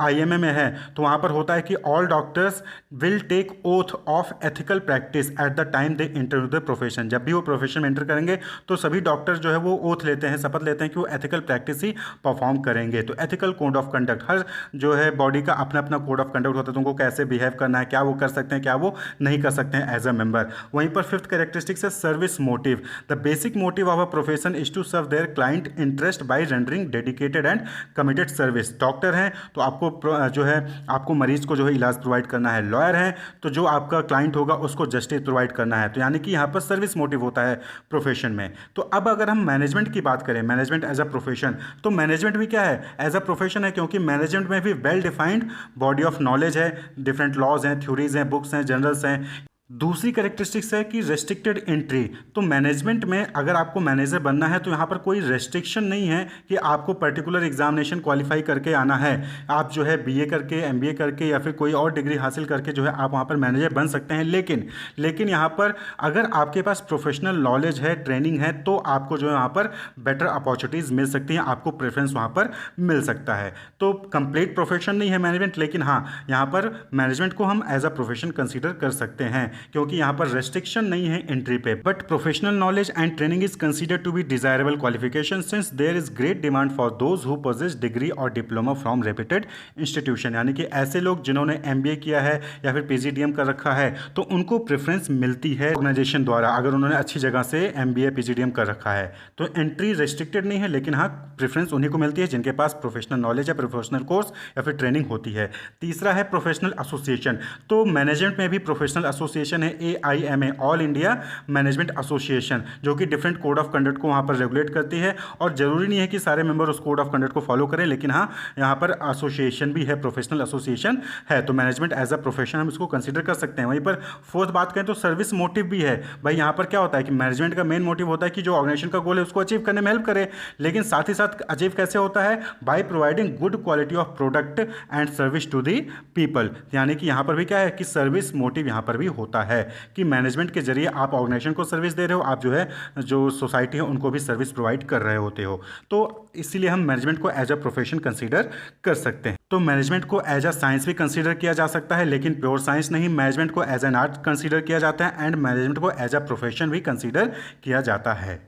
IMA में है तो वहाँ पर होता है कि all doctors will take oath of ethical practice at the time they enter the profession. जब भी वो प्रोफेशन में एंटर करेंगे तो सभी डॉक्टर जो है वो ओथ लेते हैं, शपथ लेते हैं कि वो एथिकल प्रैक्टिस ही परफॉर्म करेंगे। तो एथिकल कोड ऑफ कंडक्ट, हर जो है बॉडी का अपना अपना कोड ऑफ कंडक्ट होता है, तो उनको कैसे बिहेव करना है, क्या वो कर सकते हैं, क्या वो नहीं कर सकते हैं एज अ मेंबर। वहीं पर फिफ्थ कैरेक्टरिस्टिक्स है service motive. The basic motive of a profession is to serve their client interest by rendering dedicated and committed service. Doctor हैं तो आपको जो है आपको मरीज को जो है इलाज प्रोवाइड करना है। लॉयर हैं तो जो आपका क्लाइंट होगा उसको जस्टिस प्रोवाइड करना है। तो यानी कि यहाँ पर सर्विस मोटिव होता है प्रोफेशन में। तो अब अगर हम मैनेजमेंट की बात करें, मैनेजमेंट एज अ प्रोफेशन, तो मैनेजमेंट भी क्या है, एज अ प्रोफेशन है, क्योंकि मैनेजमेंट में भी well defined body of knowledge है, डिफरेंट लॉज हैं, थ्योरीज हैं, बुक्स हैं, जर्नल्स हैं। दूसरी कैरेक्टरिस्टिक्स है कि रेस्ट्रिक्टेड एंट्री। तो मैनेजमेंट में अगर आपको मैनेजर बनना है तो यहाँ पर कोई रेस्ट्रिक्शन नहीं है कि आपको पर्टिकुलर एग्जामिनेशन क्वालिफाई करके आना है। आप जो है BA करके, MBA करके या फिर कोई और डिग्री हासिल करके जो है आप वहाँ पर मैनेजर बन सकते हैं। लेकिन यहाँ पर अगर आपके पास प्रोफेशनल नॉलेज है, ट्रेनिंग है, तो आपको जो है वहाँ पर बेटर अपॉर्चुनिटीज़ मिल सकती हैं, आपको प्रेफरेंस वहाँ पर मिल सकता है। तो कंप्लीट प्रोफेशन नहीं है मैनेजमेंट, लेकिन हाँ यहाँ पर मैनेजमेंट को हम एज अ प्रोफेशन कंसिडर कर सकते हैं क्योंकि यहाँ पर रेस्ट्रिक्शन नहीं है एंट्री पे। But professional knowledge and training is considered to be desirable qualification since there is great demand for those who possess degree और डिप्लोमा फ्रॉम रेप्यूटेड इंस्टीट्यूशन। यानी कि ऐसे लोग जिन्होंने MBA किया है या फिर PGDM कर रखा है तो उनको प्रेफरेंस मिलती है ऑर्गेनाइजेशन द्वारा, अगर उन्होंने अच्छी जगह से MBA PGDM कर रखा है। तो एंट्री रेस्ट्रिक्टेड नहीं है, लेकिन हाँ प्रेफरेंस उन्हीं को मिलती है जिनके पास प्रोफेशनल नॉलेज या प्रोफेशनल कोर्स या फिर ट्रेनिंग होती है। तीसरा है प्रोफेशनल एसोसिएशन। तो मैनेजमेंट में भी प्रोफेशनल एसोसिएशन है AIMA, all India management association, जो कि डिफरेंट कोड ऑफ कंडक्ट को वहाँ पर रेगुलेट करती है। और जरूरी नहीं है कि सारे मेंबर उस कोड ऑफ कंडक्ट को फॉलो करें, लेकिन हाँ यहाँ पर एसोसिएशन भी है, प्रोफेशनल एसोसिएशन है। तो मैनेजमेंट एज अ प्रोफेशन हम इसको कंसिडर कर सकते हैं। वहीं पर फोर्थ बात करें तो सर्विस मोटिव भी है। भाई यहाँ पर क्या होता है कि मैनेजमेंट का मेन मोटिव होता है कि जो ऑर्गेनाइजेशन का गोल है उसको अचीव करने में हेल्प करे, लेकिन साथ ही साथ अचीव कैसे होता है, by providing good quality of product and service to the people. यानी कि यहाँ पर भी क्या है कि सर्विस मोटिव यहाँ पर भी होता है कि मैनेजमेंट के जरिए आप ऑर्गेनाइजेशन को सर्विस दे रहे हो, आप जो है जो सोसाइटी है उनको भी सर्विस प्रोवाइड कर रहे होते हो। तो इसीलिए हम मैनेजमेंट को एज अ प्रोफेशन कंसीडर कर सकते हैं। तो मैनेजमेंट को एज अ साइंस भी कंसीडर किया जा सकता है, लेकिन प्योर साइंस नहीं। मैनेजमेंट को एज एन आर्ट कंसीडर किया जाता है एंड मैनेजमेंट को एज अ प्रोफेशन भी कंसीडर किया जाता है।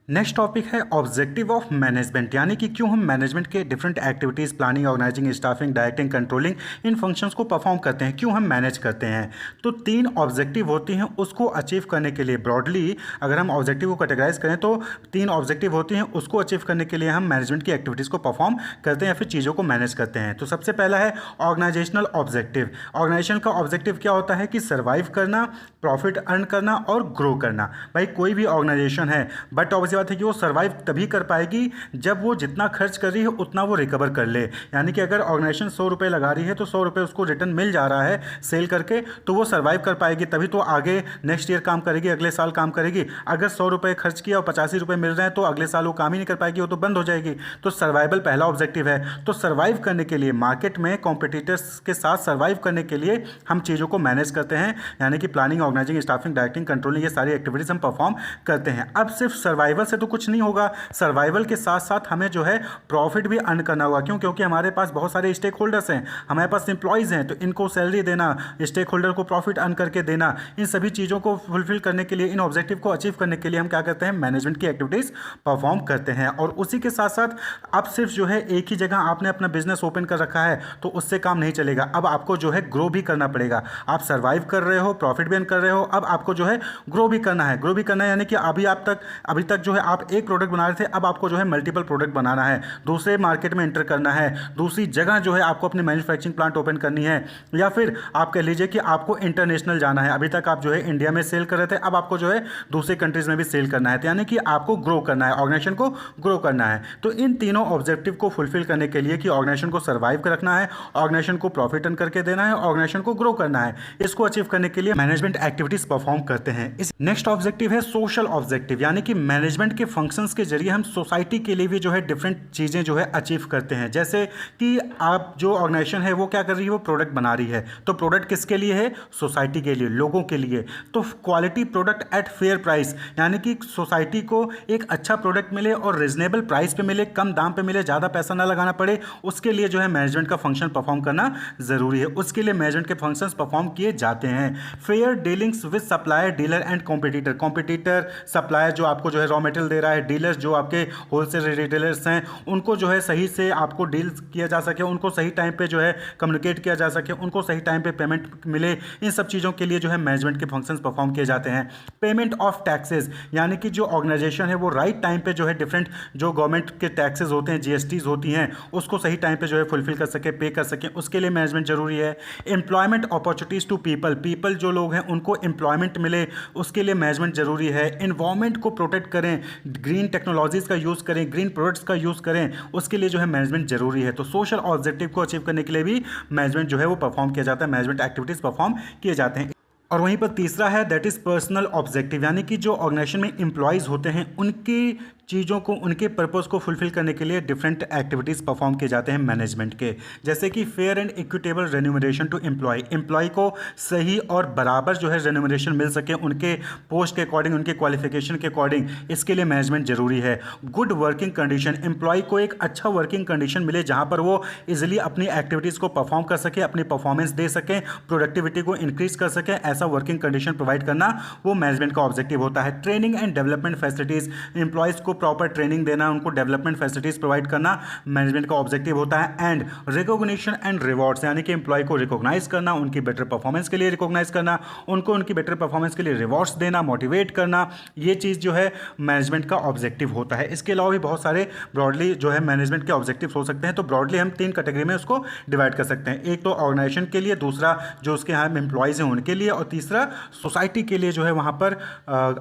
नेक्स्ट टॉपिक है ऑब्जेक्टिव ऑफ मैनेजमेंट, यानी कि क्यों हम मैनेजमेंट के different activities, planning, organising, staffing, directing, controlling, इन फंक्शंस को परफॉर्म करते हैं, क्यों हम मैनेज करते हैं। तो 3 ऑब्जेक्टिव होती हैं उसको अचीव करने के लिए। ब्रॉडली अगर हम ऑब्जेक्टिव को कैटेगराइज करें तो 3 ऑब्जेक्टिव होती हैं, उसको अचीव करने के लिए हम मैनेजमेंट की एक्टिविटीज़ को परफॉर्म करते हैं या फिर चीज़ों को मैनेज करते हैं। तो सबसे पहला है ऑर्गेनाइजेशनल ऑब्जेक्टिव। ऑर्गेनाइजेशन का ऑब्जेक्टिव क्या होता है कि सर्वाइव करना, प्रॉफिट अर्न करना और ग्रो करना। भाई कोई भी ऑर्गेनाइजेशन है, बट ऑब्वियस बात है कि वो सर्वाइव तभी कर पाएगी जब वो जितना खर्च कर रही है उतना वो रिकवर कर ले। यानी कि अगर ऑर्गेनाइजेशन 100 रुपये लगा रही है तो 100 रुपये उसको रिटर्न मिल जा रहा है सेल करके, तो वो सर्वाइव कर पाएगी, तभी तो आगे नेक्स्ट ईयर काम करेगी, अगले साल काम करेगी। अगर 100 रुपये खर्च किया और 85 रुपये मिल रहे हैं तो अगले साल वो काम ही नहीं कर पाएगी, वो तो बंद हो जाएगी। तो सर्वाइवल पहला ऑब्जेक्टिव है। तो सर्वाइव करने के लिए, मार्केट में कॉम्पिटिटर्स के साथ सर्वाइव करने के लिए हम चीज़ों को मैनेज करते हैं, यानी कि planning, organising, staffing, directing, controlling, ये सारी एक्टिविटीज हम परफॉर्म करते हैं। अब सिर्फ सर्वाइवल से तो कुछ नहीं होगा, सर्वाइवल के साथ साथ हमें जो है प्रॉफिट भी अर्न करना होगा। क्यों? क्योंकि हमारे पास बहुत सारे स्टेक होल्डर्स हैं, हमारे पास एम्प्लॉयज़ हैं, तो इनको सैलरी देना, स्टेक होल्डर को प्रॉफिट अर्न करके देना, इन सभी चीज़ों को फुलफिल करने के लिए, इन ऑब्जेक्टिव को अचीव करने के लिए हम क्या करते हैं, मैनेजमेंट की एक्टिविटीज़ परफॉर्म करते हैं। और उसी के साथ साथ अब सिर्फ जो है एक ही जगह आपने अपना बिजनेस ओपन कर रखा है तो उससे काम नहीं चलेगा। अब आपको जो है ग्रो भी करना पड़ेगा। आप सर्वाइव कर रहे हो, प्रॉफिट भी अर्न कर रहे हो, अब आपको जो है ग्रो भी करना है। ग्रो भी करना है यानी कि अभी तक जो है आप एक प्रोडक्ट बना रहे थे, अब आपको जो है मल्टीपल प्रोडक्ट बनाना है, दूसरे मार्केट में एंटर करना है, दूसरी जगह जो है आपको अपनी मैन्युफैक्चरिंग प्लांट ओपन करनी है, या फिर आप कह लीजिए कि आपको इंटरनेशनल जाना है। अभी तक आप जो है इंडिया में सेल कर रहे थे, अब आपको जो है दूसरे कंट्रीज में भी सेल करना है, तो यानी कि आपको ग्रो करना है, ऑर्गेनाइजेशन को ग्रो करना है। तो इन तीनों ऑब्जेक्टिव को फुलफिल करने के लिए कि ऑर्गेनाइजेशन को सर्वाइव रखना है, ऑर्गेनाइजेशन को प्रॉफिट अर्न करके देना है, ऑर्गेनाइजेशन को ग्रो करना है, इसको अचीव करने के लिए मैनेजमेंट एक्टिविटीज परफॉर्म करते हैं। इस नेक्स्ट ऑब्जेक्टिव है सोशल ऑब्जेक्टिव, यानी कि मैनेजमेंट के फंक्शंस के जरिए हम सोसाइटी के लिए भी जो है डिफरेंट चीजें जो है अचीव करते हैं। जैसे कि आप जो ऑर्गेनाइजेशन है वो क्या कर रही है, वो प्रोडक्ट बना रही है, तो प्रोडक्ट किसके लिए है, सोसाइटी के लिए, लोगों के लिए। तो quality product at fair price, यानी कि सोसाइटी को एक अच्छा प्रोडक्ट मिले और रिजनेबल प्राइस पे मिले, कम दाम पे मिले, ज़्यादा पैसा ना लगाना पड़े, उसके लिए जो है मैनेजमेंट का फंक्शन परफॉर्म करना ज़रूरी है। उसके लिए मैनेजमेंट के फंक्शंस परफॉर्म किए जाते हैं। Fair dealings with supplier, dealer and competitor, competitor supplier जो आपको जो है रॉ मटेरियल दे रहा है, डीलर्स जो आपके होलसेल रिटेलर्स हैं, उनको जो है सही से आपको डील किया जा सके, उनको सही टाइम पे जो है कम्युनिकेट किया जा सके, उनको सही टाइम पे पेमेंट मिले, इन सब चीज़ों के लिए जो है मैनेजमेंट के फंक्शंस परफॉर्म किए जाते हैं। पेमेंट ऑफ टैक्सेस, यानी कि जो ऑर्गेनाइजेशन है वो राइट टाइम पे जो है डिफरेंट जो गवर्नमेंट के टैक्सेस होते हैं, जीएसटीज होती हैं, उसको सही टाइम पे जो है फुलफिल कर सके, पे कर सकें, उसके लिए मैनेजमेंट जरूरी है। Employment opportunities to people, people जो लोग हैं उनको एम्प्लॉयमेंट मिले, उसके लिए मैनेजमेंट जरूरी है। एनवायरमेंट को प्रोटेक्ट करें, ग्रीन टेक्नोलॉजीज का यूज़ करें, ग्रीन प्रोडक्ट्स का यूज़ करें, उसके लिए जो है मैनेजमेंट जरूरी है। तो सोशल ऑब्जेक्टिव को अचीव करने के लिए भी मैनेजमेंट जो है वो परफॉर्म किया जाता है, मैनेजमेंट एक्टिविटीज परफॉर्म किए जाते हैं। और वहीं पर तीसरा है दैट इज़ पर्सनल ऑब्जेक्टिव, यानी कि जो ऑर्गेनाइजेशन में एम्प्लॉयज़ होते हैं उनकी चीज़ों को, उनके पर्पज़ को फुलफिल करने के लिए डिफरेंट एक्टिविटीज़ परफॉर्म किए जाते हैं मैनेजमेंट के। जैसे कि fair and equitable remuneration to employ को सही और बराबर जो है रेन्यूमरेशन मिल सके उनके पोस्ट के अकॉर्डिंग, उनके क्वालिफिकेशन के अकॉर्डिंग, इसके लिए मैनेजमेंट जरूरी है। गुड वर्किंग कंडीशन, एम्प्लॉय को एक अच्छा वर्किंग कंडीशन मिले जहाँ पर वो इजिली अपनी एक्टिविटीज़ को परफॉर्म कर सके, अपनी परफॉर्मेंस दे सकें, प्रोडक्टिविटी को इंक्रीज कर सकें, ऐसा वर्किंग कंडीशन प्रोवाइड करना वो मैनेजमेंट का ऑब्जेक्टिव होता है। Training and development facilities, employees को प्रॉपर ट्रेनिंग देना, उनको डेवलपमेंट फैसिलिटीज प्रोवाइड करना मैनेजमेंट का ऑब्जेक्टिव होता है। एंड रिकॉग्निशन एंड रिवॉर्ड्स, यानी कि एम्प्लॉय को रिकॉग्नाइज करना, उनकी बेटर परफॉर्मेंस के लिए रिकॉग्नाइज करना, उनको उनकी बेटर परफॉर्मेंस के लिए रिवॉर्ड्स देना, मोटिवेट करना, ये चीज़ जो है मैनेजमेंट का ऑब्जेक्टिव होता है। इसके अलावा भी बहुत सारे ब्रॉडली जो है मैनेजमेंट के ऑब्जेक्टिव हो सकते हैं। तो ब्रॉडली हम 3 कैटेगरी में उसको डिवाइड कर सकते हैं। एक तो ऑर्गेनाइजेशन के लिए, दूसरा जो उसके यहाँ एम्प्लॉयज़ हैं उनके लिए, और तीसरा सोसाइटी के लिए जो है वहाँ पर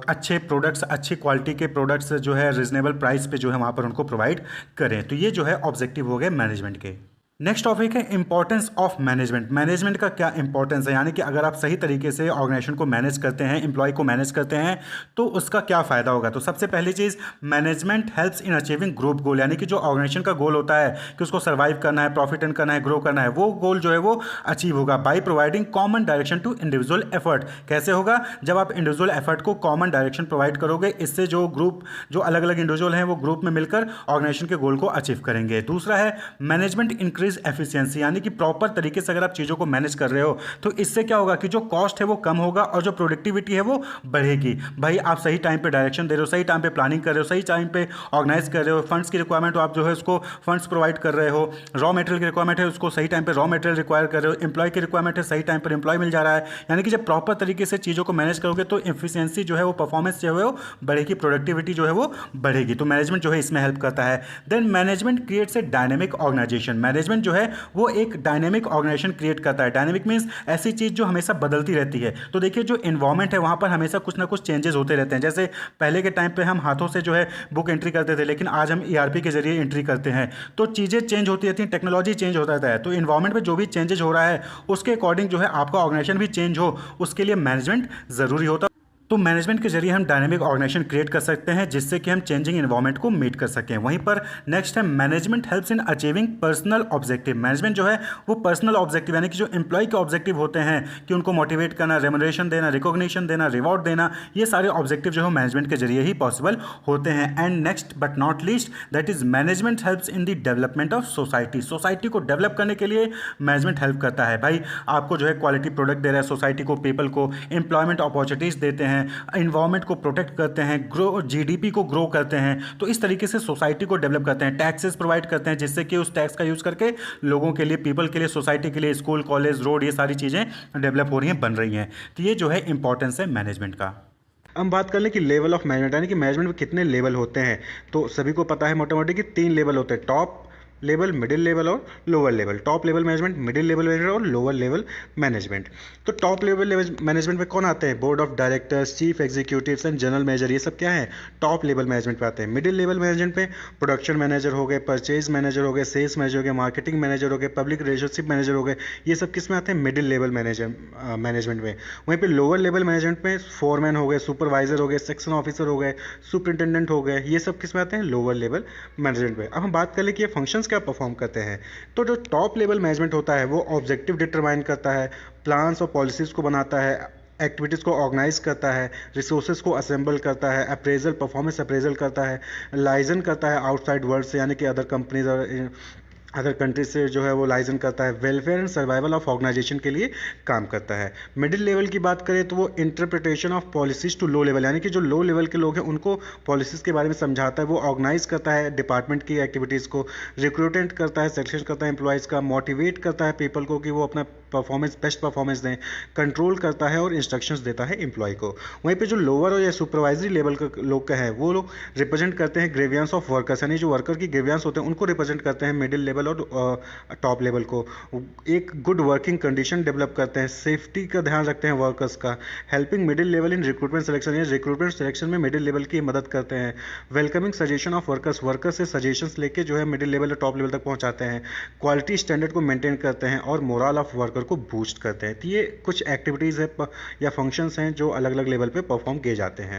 अच्छे प्रोडक्ट्स, अच्छी क्वालिटी के प्रोडक्ट्स जो है रिजनेबल प्राइस पे जो है वहाँ पर उनको प्रोवाइड करें। तो ये जो है ऑब्जेक्टिव हो गए मैनेजमेंट के। नेक्स्ट टॉपिक है इंपॉर्टेंस ऑफ मैनेजमेंट। मैनेजमेंट का क्या इंपॉर्टेंस है, यानी कि अगर आप सही तरीके से ऑर्गेनाइजेशन को मैनेज करते हैं, एम्प्लॉय को मैनेज करते हैं, तो उसका क्या फ़ायदा होगा। तो सबसे पहली चीज़, management helps in achieving group goal, यानी कि जो ऑर्गेनाइजेशन का गोल होता है कि उसको सर्वाइव करना है, प्रॉफिट अर्न करना है, ग्रो करना है, वो गोल जो है वो अचीव होगा by providing common direction to individual effort. कैसे होगा, जब आप इंडिविजुअल एफर्ट को कॉमन डायरेक्शन प्रोवाइड करोगे, इससे जो ग्रुप, जो अलग अलग इंडिविजुअल हैं वो ग्रुप में मिलकर ऑर्गेनाइजेशन के गोल को अचीव करेंगे। दूसरा है मैनेजमेंट इंक्रीज एफिशिएंसी, यानी कि प्रॉपर तरीके से अगर आप चीज़ों को मैनेज कर रहे हो तो इससे क्या होगा कि जो कॉस्ट है वो कम होगा और जो प्रोडक्टिविटी है वो बढ़ेगी। भाई आप सही टाइम पे डायरेक्शन दे रहे हो, सही टाइम पे प्लानिंग कर रहे हो, सही टाइम पे ऑर्गेनाइज कर रहे हो, फंड्स की रिक्वायरमेंट हो आप जो है उसको फंड्स प्रोवाइड कर रहे हो, रॉ मटेरियल की रिक्वायरमेंट है उसको सही टाइम पे रॉ मटेरियल रिक्वायर कर रहे हो, एम्प्लॉय की रिक्वायरमेंट है सही टाइम पर एम्प्लॉय मिल जा रहा है। यानी कि जब प्रॉपर तरीके से चीज़ों को मैनेज करोगे तो एफिशिएंसी जो है वो, परफॉर्मेंस जो है वो बढ़ेगी, प्रोडक्टिविटी जो है वो बढ़ेगी। तो मैनेजमेंट जो है इसमें हेल्प करता है। Then management creates a dynamic organization, management जो है वो एक डायनेमिक ऑर्गेनाइजेशन क्रिएट करता है। डायनेमिक मींस ऐसी चीज़ जो हमेशा बदलती रहती है। तो देखिए जो एनवायरनमेंट है वहाँ पर हमेशा कुछ ना कुछ चेंजेस होते रहते हैं। जैसे पहले के टाइम पे हम हाथों से जो है बुक एंट्री करते थे, लेकिन आज हम ईआरपी के जरिए एंट्री करते हैं। तो चीज़ें चेंज होती रहती हैं, टेक्नोलॉजी चेंज होता रहता है। तो एनवायरनमेंट में जो भी चेंजेस हो रहा है उसके अकॉर्डिंग जो है आपका ऑर्गेनाइजेशन भी चेंज हो, उसके लिए मैनेजमेंट ज़रूरी होता है। तो मैनेजमेंट के जरिए हम डायनेमिक ऑर्गेनाइजेशन क्रिएट कर सकते हैं जिससे कि हम चेंजिंग एनवायरनमेंट को मीट कर सकें। वहीं पर नेक्स्ट है management helps in achieving personal objective. Management जो है वो पर्सनल ऑब्जेक्टिव, यानी कि जो एम्प्लॉय के ऑब्जेक्टिव होते हैं कि उनको मोटिवेट करना, रेम्यूनरेशन देना, रिकॉग्निशन देना, रिवॉर्ड देना, ये सारे ऑब्जेक्टिव जो है मैनेजमेंट के जरिए ही पॉसिबल होते हैं। And next but not least that is management helps in the development of society. Society को डेवलप करने के लिए मैनेजमेंट हेल्प करता है। भाई आपको जो है क्वालिटी प्रोडक्ट दे रहा है, सोसाइटी को, पीपल को एम्प्लॉयमेंट अपॉर्चुनिटीज़ देते हैं, इन्वायरमेंट को प्रोटेक्ट करते हैं, ग्रो, जीडीपी को ग्रो करते हैं। तो इस तरीके से सोसाइटी को डेवलप करते हैं। टैक्सेस प्रोवाइड करते हैं जिससे कि उस टैक्स का यूज़ करके लोगों के लिए, पीपल के लिए, सोसाइटी के लिए स्कूल, कॉलेज, रोड, ये सारी चीज़ें डेवलप हो रही हैं, बन रही हैं। तो ये जो है इंपॉर्टेंस है मैनेजमेंट का। हम बात कर लें कि लेवल ऑफ मैनेजमेंट, यानी कि मैनेजमेंट में कितने लेवल होते हैं। तो सभी को पता है मोटा मोटी कि 3 लेवल होते हैं, टॉप लेवल, मिडिल लेवल और lower level. Top level management, middle level management और लोअर लेवल मैनेजमेंट। तो टॉप लेवल मैनेजमेंट में कौन आते हैं? Board of directors, chief executives and general manager, ये सब क्या है? टॉप लेवल मैनेजमेंट पे आते हैं। मिडिल लेवल मैनेजमेंट में प्रोडक्शन मैनेजर हो गए, परचेज मैनेजर हो गए, सेल्स मैनेजर हो गए, मार्केटिंग मैनेजर हो गए, पब्लिक रिलेशनशिप मैनेजर हो गए, ये सब किस में आते हैं? मिडिल लेवल मैनेजमेंट में। वहीं पे लोअर लेवल मैनेजमेंट में फोरमैन हो गए, सुपरवाइजर हो गए, सेक्शन ऑफिसर हो गए, सुपरिटेंडेंट हो गए, ये सब किस में आते हैं? लोअर लेवल मैनेजमेंट में। अब हम बात कर ले कि ये फंक्शंस क्या परफॉर्म करते हैं। तो जो टॉप लेवल मैनेजमेंट होता है वो ऑब्जेक्टिव डिटरमाइन करता है, प्लान्स और पॉलिसीज़ को बनाता है, एक्टिविटीज़ को ऑर्गेनाइज करता है, रिसोर्सेज को असेंबल करता है, अप्रेजल परफॉर्मेंस अप्रेजल करता है, लाइजन करता है आउटसाइड वर्ल्ड से, यानी कि अदर कंपनीज और अदर कंट्रीज से जो है वो लाइजन करता है, welfare and survival of organization के लिए काम करता है। मिडिल लेवल की बात करें तो वो interpretation of policies to low level, यानी कि जो लो लेवल के लोग हैं उनको पॉलिसीज़ के बारे में समझाता है, वो ऑर्गेनाइज करता है डिपार्टमेंट की एक्टिविटीज़ को, रिक्रूटमेंट करता है, सिलेक्शन करता है एम्प्लॉयज़ का, मोटिवेट करता है पीपल को कि वो अपना बेस्ट परफॉर्मेंस दें, कंट्रोल करता है और इंस्ट्रक्शंस देता है एम्प्लॉय को। वहीं पे जो लोअर या सुपरवाइजरी लेवल के लोग हैं वो लोग रिप्रेजेंट करते हैं ग्रेवियंस ऑफ वर्कर्स, यानी जो वर्कर की ग्रेवियंस होते हैं उनको रिप्रेजेंट करते हैं मिडिल लेवल और टॉप लेवल को। एक गुड वर्किंग कंडीशन डेवलप करते हैं, सेफ्टी का ध्यान रखते हैं वर्कर्स का, helping middle level in recruitment selection, या रिक्रूटमेंट सिलेक्शन में मिडिल लेवल की मदद करते हैं, welcoming suggestion of workers, workers से सजेशंस लेके जो है मिडिल लेवल और टॉप लेवल तक पहुंचाते हैं, क्वालिटी स्टैंडर्ड को मेंटेन करते हैं और मोरल ऑफ वर्कर को बूस्ट करते हैं। तो ये कुछ एक्टिविटीज़ है या फंक्शंस हैं जो अलग अलग लेवल पे परफॉर्म किए जाते हैं।